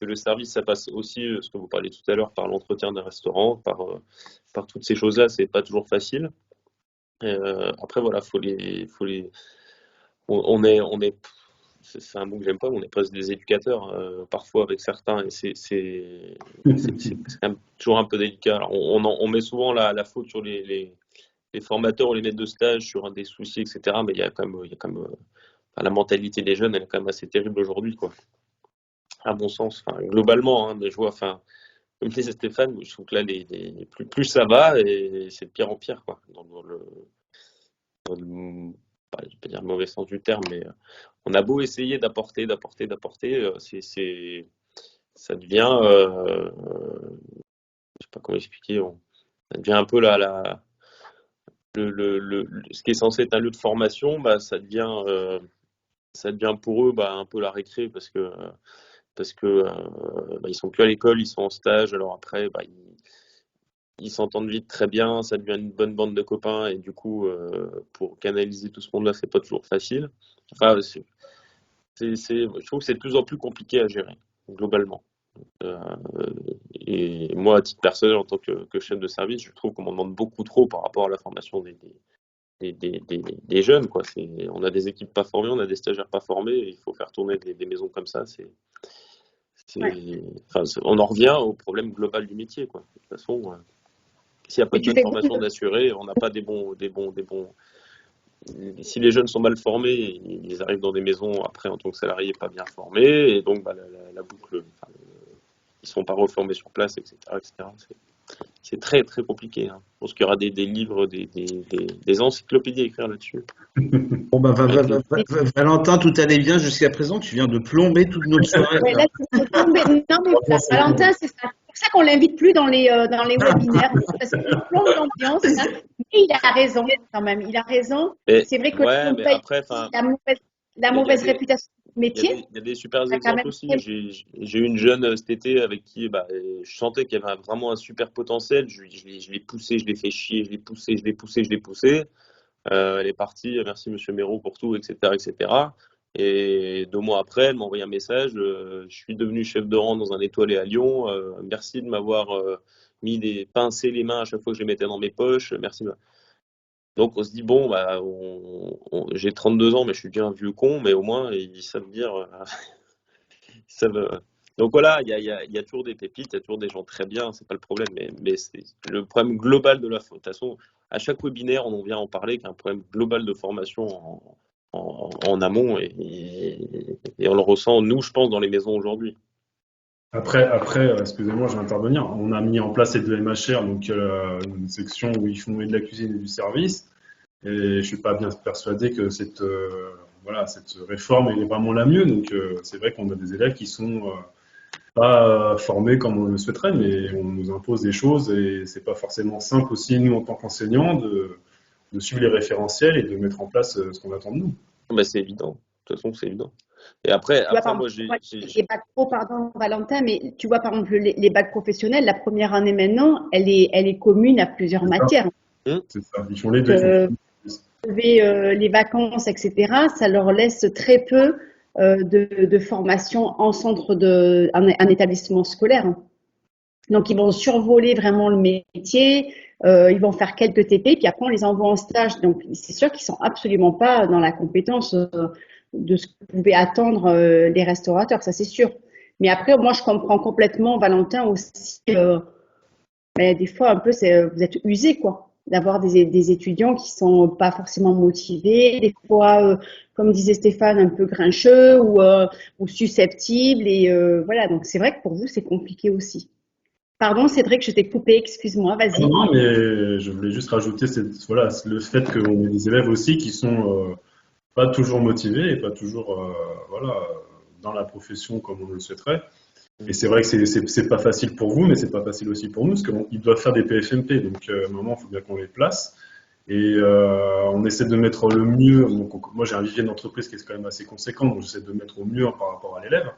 le service, ça passe aussi, ce que vous parliez tout à l'heure, par l'entretien d'un restaurant, par toutes ces choses-là, c'est pas toujours facile. Après, voilà, on est, c'est un mot que j'aime pas, mais on est presque des éducateurs, parfois avec certains, et c'est quand même toujours un peu délicat. Alors, on met souvent la faute sur les formateurs ou les maîtres de stage sur des soucis, etc. Mais il y a quand même enfin, la mentalité des jeunes, elle est quand même assez terrible aujourd'hui, quoi. À mon sens, enfin, globalement, hein, je vois, enfin, comme disait Stéphane, je trouve que là, plus ça va, et c'est de pire en pire, quoi. Dans le- je vais pas dire le mauvais sens du terme, mais on a beau essayer d'apporter, ça devient, je sais pas comment expliquer, ça devient un peu ce qui est censé être un lieu de formation, bah, ça devient pour eux un peu la récré parce que ils sont plus à l'école, ils sont en stage. Alors après, ils s'entendent vite très bien, ça devient une bonne bande de copains et du coup, pour canaliser tout ce monde-là, c'est pas toujours facile. Enfin, je trouve que c'est de plus en plus compliqué à gérer globalement. Euh, et moi, à titre personnel, en tant que chef de service, je trouve qu'on m'en demande beaucoup trop par rapport à la formation des jeunes, quoi. On a des équipes pas formées, on a des stagiaires pas formés, et il faut faire tourner des maisons comme ça. On en revient au problème global du métier, quoi. De toute façon, s'il n'y a pas Et de tu bonne fais formation d'assurés, on n'a pas des bons. Si les jeunes sont mal formés, ils arrivent dans des maisons après en tant que salariés pas bien formés, et donc la boucle, ils ne sont pas reformés sur place, etc., etc. C'est très très compliqué, hein. Je pense qu'il y aura des livres, des encyclopédies à écrire là-dessus. Bon, Valentin, tout allait bien jusqu'à présent. Tu viens de plomber toute notre soirée. Ouais, là, c'est tombé. Non, mais Valentin, c'est ça. C'est pour ça qu'on l'invite plus dans les webinaires, parce qu'il plombe l'ambiance, hein. Mais il a raison, quand même. Il a raison. C'est vrai que Ouais, on mais paye après, la mauvaise réputation du il métier. y a des super Ça a quand exemples même aussi. J'ai eu une jeune cet été avec qui je sentais qu'il y avait vraiment un super potentiel. Je l'ai poussé, je l'ai fait chier, je l'ai poussé, je l'ai poussé, je l'ai poussé. Elle est partie, merci Monsieur Méraud pour tout, etc., etc. Et 2 mois après, elle m'a envoyé un message. Je suis devenu chef de rang dans un étoilé à Lyon. Merci de m'avoir pincé les mains à chaque fois que je les mettais dans mes poches. Merci. Donc on se dit bon, j'ai 32 ans, mais je suis déjà un vieux con, mais au moins ils savent dire, ils savent. Donc voilà, il y a toujours des pépites, il y a toujours des gens très bien, c'est pas le problème, mais c'est le problème global de la faute. De toute façon, à chaque webinaire, on en vient en parler, qu'il y a un problème global de formation en amont, et on le ressent, nous, je pense, dans les maisons aujourd'hui. Après, excusez-moi, je vais intervenir. On a mis en place ces deux MHR, donc une section où ils font et de la cuisine et du service. Et je suis pas bien persuadé que cette réforme est vraiment la mieux. Donc c'est vrai qu'on a des élèves qui sont pas formés comme on le souhaiterait, mais on nous impose des choses et c'est pas forcément simple aussi nous en tant qu'enseignants de suivre les référentiels et de mettre en place ce qu'on attend de nous. C'est évident. De toute façon, c'est évident. Et après, Tu vois, par moi, exemple, les bacs pro, pardon, Valentin, mais tu vois, par exemple, les bacs professionnels, la première année maintenant, elle est commune à plusieurs matières. C'est ça, ils font les deux. Les vacances, etc., ça leur laisse très peu de formation en en établissement scolaire. Donc, ils vont survoler vraiment le métier, ils vont faire quelques TP, puis après, on les envoie en stage. Donc, c'est sûr qu'ils sont absolument pas dans la compétence de ce que pouvaient attendre les restaurateurs, ça c'est sûr. Mais après, moi, je comprends complètement Valentin aussi. Mais des fois, un peu, vous êtes usé, quoi, d'avoir des étudiants qui sont pas forcément motivés, des fois, comme disait Stéphane, un peu grincheux ou susceptibles. Et voilà, donc c'est vrai que pour vous, c'est compliqué aussi. Pardon, Cédric, je t'ai coupé, excuse-moi, vas-y. Non, mais je voulais juste rajouter le fait qu'on ait des élèves aussi qui sont pas toujours motivés et pas toujours dans la profession comme on le souhaiterait. Et c'est vrai que c'est pas facile pour vous, mais c'est pas facile aussi pour nous, parce qu'ils doivent faire des PFMP, donc à un moment, il faut bien qu'on les place. Et on essaie de mettre le mieux. Donc, moi, j'ai un vivier d'entreprise qui est quand même assez conséquent, donc j'essaie de mettre au mieux par rapport à l'élève.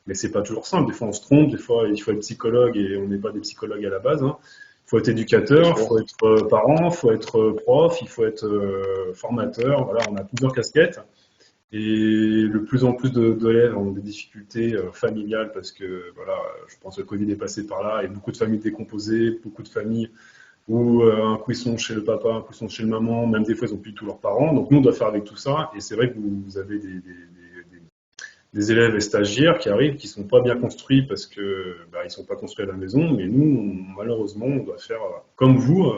Mais c'est pas toujours simple. Des fois, on se trompe. Des fois, il faut être psychologue et on n'est pas des psychologues à la base, hein. Il faut être éducateur, il faut être parent, il faut être prof, il faut être formateur. Voilà, on a plusieurs casquettes. Et de plus en plus d'élèves ont des difficultés familiales parce que, voilà, je pense que le Covid est passé par là et beaucoup de familles décomposées, beaucoup de familles où un coup ils sont chez le papa, un coup ils sont chez le maman, même des fois ils ont plus tous leurs parents. Donc nous on doit faire avec tout ça et c'est vrai que vous avez des élèves et stagiaires qui arrivent qui sont pas bien construits parce que ils sont pas construits à la maison, mais nous malheureusement on doit faire comme vous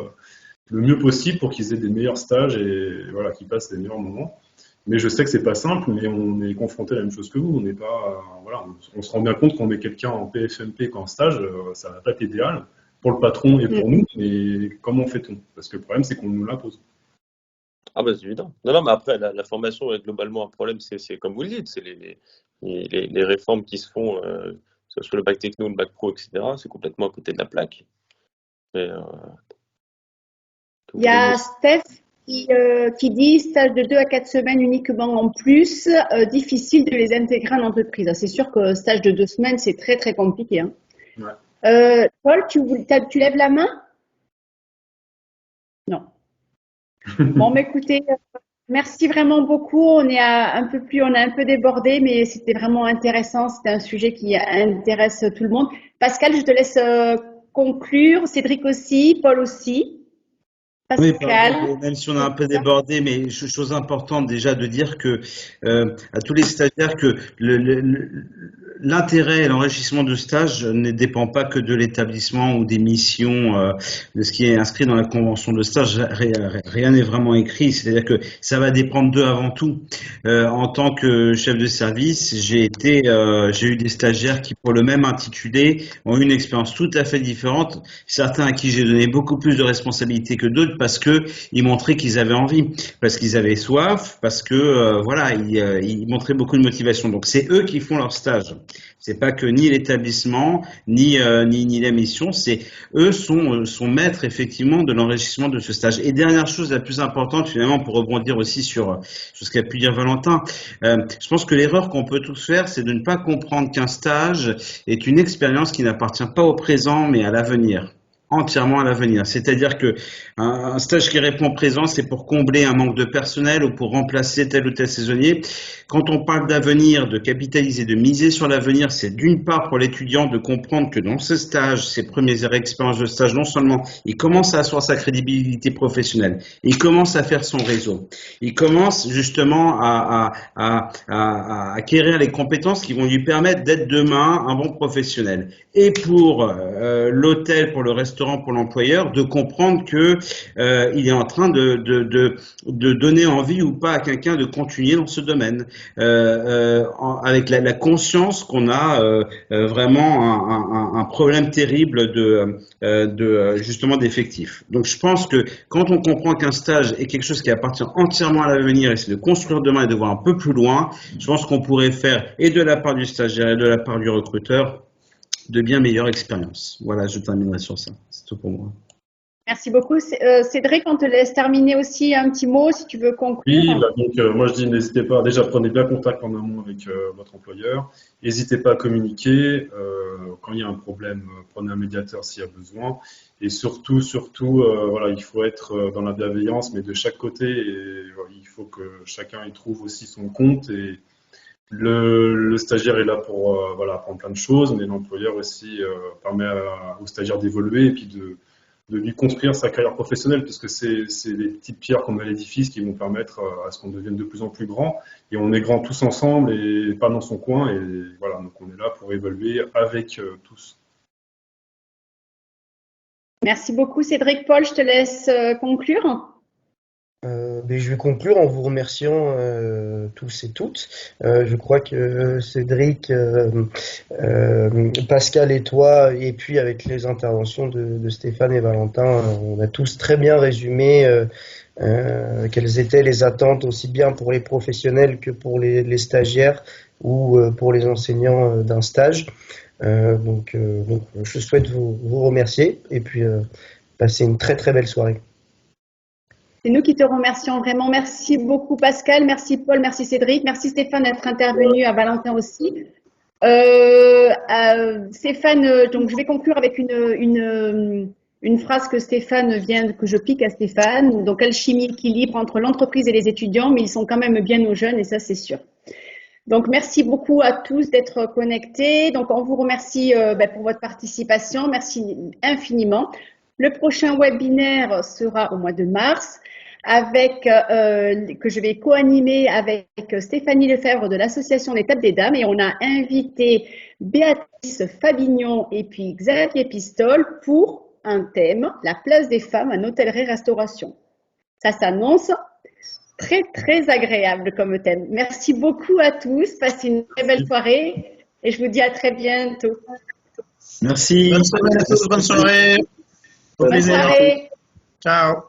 le mieux possible pour qu'ils aient des meilleurs stages et voilà qu'ils passent des meilleurs moments. Mais je sais que c'est pas simple, mais on est confronté à la même chose que vous. On n'est pas, voilà, on se rend bien compte qu'on met quelqu'un en PFMP qu'en stage, ça va pas être idéal pour le patron et pour nous. Mais comment fait-on? Parce que le problème, c'est qu'on nous l'impose. Ah bah c'est évident. Non, non, mais après, la formation est globalement un problème, c'est comme vous le dites, c'est les réformes qui se font, que ce soit le bac techno, le bac pro, etc., c'est complètement à côté de la plaque. Et, Il y a Steph qui dit stage de 2 à 4 semaines uniquement en plus, difficile de les intégrer en entreprise. C'est sûr que stage de 2 semaines, c'est très très compliqué. Hein. Ouais. Paul, tu lèves la main? Non. Bon, mais écoutez, merci vraiment beaucoup. On a un peu débordé, mais c'était vraiment intéressant. C'était un sujet qui intéresse tout le monde. Pascal, je te laisse conclure. Cédric aussi, Paul aussi. Oui, Pascal. pardon, même si on a un peu débordé, mais chose importante déjà de dire que à tous les stagiaires que l'intérêt et l'enrichissement de stage ne dépend pas que de l'établissement ou des missions, de ce qui est inscrit dans la convention de stage. Rien n'est vraiment écrit, c'est-à-dire que ça va dépendre d'eux avant tout. En tant que chef de service, j'ai eu des stagiaires qui, pour le même intitulé, ont eu une expérience tout à fait différente. Certains à qui j'ai donné beaucoup plus de responsabilités que d'autres parce que ils montraient qu'ils avaient envie, parce qu'ils avaient soif, parce que voilà, ils montraient beaucoup de motivation. Donc c'est eux qui font leur stage. C'est pas que ni l'établissement ni la mission, c'est eux sont maîtres effectivement de l'enrichissement de ce stage. Et dernière chose la plus importante finalement pour rebondir aussi sur ce qu'a pu dire Valentin, je pense que l'erreur qu'on peut tous faire, c'est de ne pas comprendre qu'un stage est une expérience qui n'appartient pas au présent mais à l'avenir. Entièrement à l'avenir. C'est-à-dire que un stage qui répond présent, c'est pour combler un manque de personnel ou pour remplacer tel ou tel saisonnier. Quand on parle d'avenir, de capitaliser, de miser sur l'avenir, c'est d'une part pour l'étudiant de comprendre que dans ce stage, ses premières expériences de stage, non seulement il commence à asseoir sa crédibilité professionnelle, il commence à faire son réseau, il commence justement à acquérir les compétences qui vont lui permettre d'être demain un bon professionnel. Et pour l'hôtel, pour le restaurant, pour l'employeur, de comprendre que il est en train de donner envie ou pas à quelqu'un de continuer dans ce domaine, avec la conscience qu'on a vraiment un problème terrible justement d'effectifs. Donc je pense que quand on comprend qu'un stage est quelque chose qui appartient entièrement à l'avenir et c'est de construire demain et de voir un peu plus loin, je pense qu'on pourrait faire et de la part du stagiaire et de la part du recruteur de bien meilleures expériences. Voilà, je terminerai sur ça. C'est tout pour moi. Merci beaucoup. Cédric, on te laisse terminer aussi un petit mot si tu veux conclure. Oui, bah donc moi je dis n'hésitez pas, déjà prenez bien contact en amont avec votre employeur, n'hésitez pas à communiquer, quand il y a un problème, prenez un médiateur s'il y a besoin, et surtout, voilà, il faut être dans la bienveillance, mais de chaque côté, et il faut que chacun y trouve aussi son compte, et le stagiaire est là pour voilà, apprendre plein de choses, mais l'employeur aussi permet au stagiaire d'évoluer et puis de lui construire sa carrière professionnelle, parce que c'est les petites pierres qu'on met à l'édifice qui vont permettre à ce qu'on devienne de plus en plus grand. Et on est grand tous ensemble et pas dans son coin. Et voilà, donc on est là pour évoluer avec tous. Merci beaucoup Cédric. Paul, je te laisse conclure. Je vais conclure en vous remerciant tous et toutes. Je crois que Cédric, Pascal et toi, et puis avec les interventions de Stéphane et Valentin, on a tous très bien résumé quelles étaient les attentes aussi bien pour les professionnels que pour les stagiaires ou pour les enseignants d'un stage. Donc, je souhaite vous remercier et puis passer une très très belle soirée. C'est nous qui te remercions vraiment. Merci beaucoup Pascal, merci Paul, merci Cédric, merci Stéphane d'être intervenu, à Valentin aussi. Stéphane, donc je vais conclure avec une phrase que je pique à Stéphane. Donc alchimie, équilibre entre l'entreprise et les étudiants, mais ils sont quand même bien nos jeunes et ça c'est sûr. Donc merci beaucoup à tous d'être connectés. Donc on vous remercie pour votre participation, merci infiniment. Le prochain webinaire sera au mois de mars, que je vais co-animer avec Stéphanie Lefebvre de l'association Les Tables des Dames, et on a invité Béatrice Fabignon et puis Xavier Pistole pour un thème, la place des femmes en hôtellerie-restauration. Ça s'annonce très, très agréable comme thème. Merci beaucoup à tous. Passez une très belle soirée et je vous dis à très bientôt. Merci. Bonne semaine à tous, bonne soirée. Au Bonne plaisir. soirée. Ciao.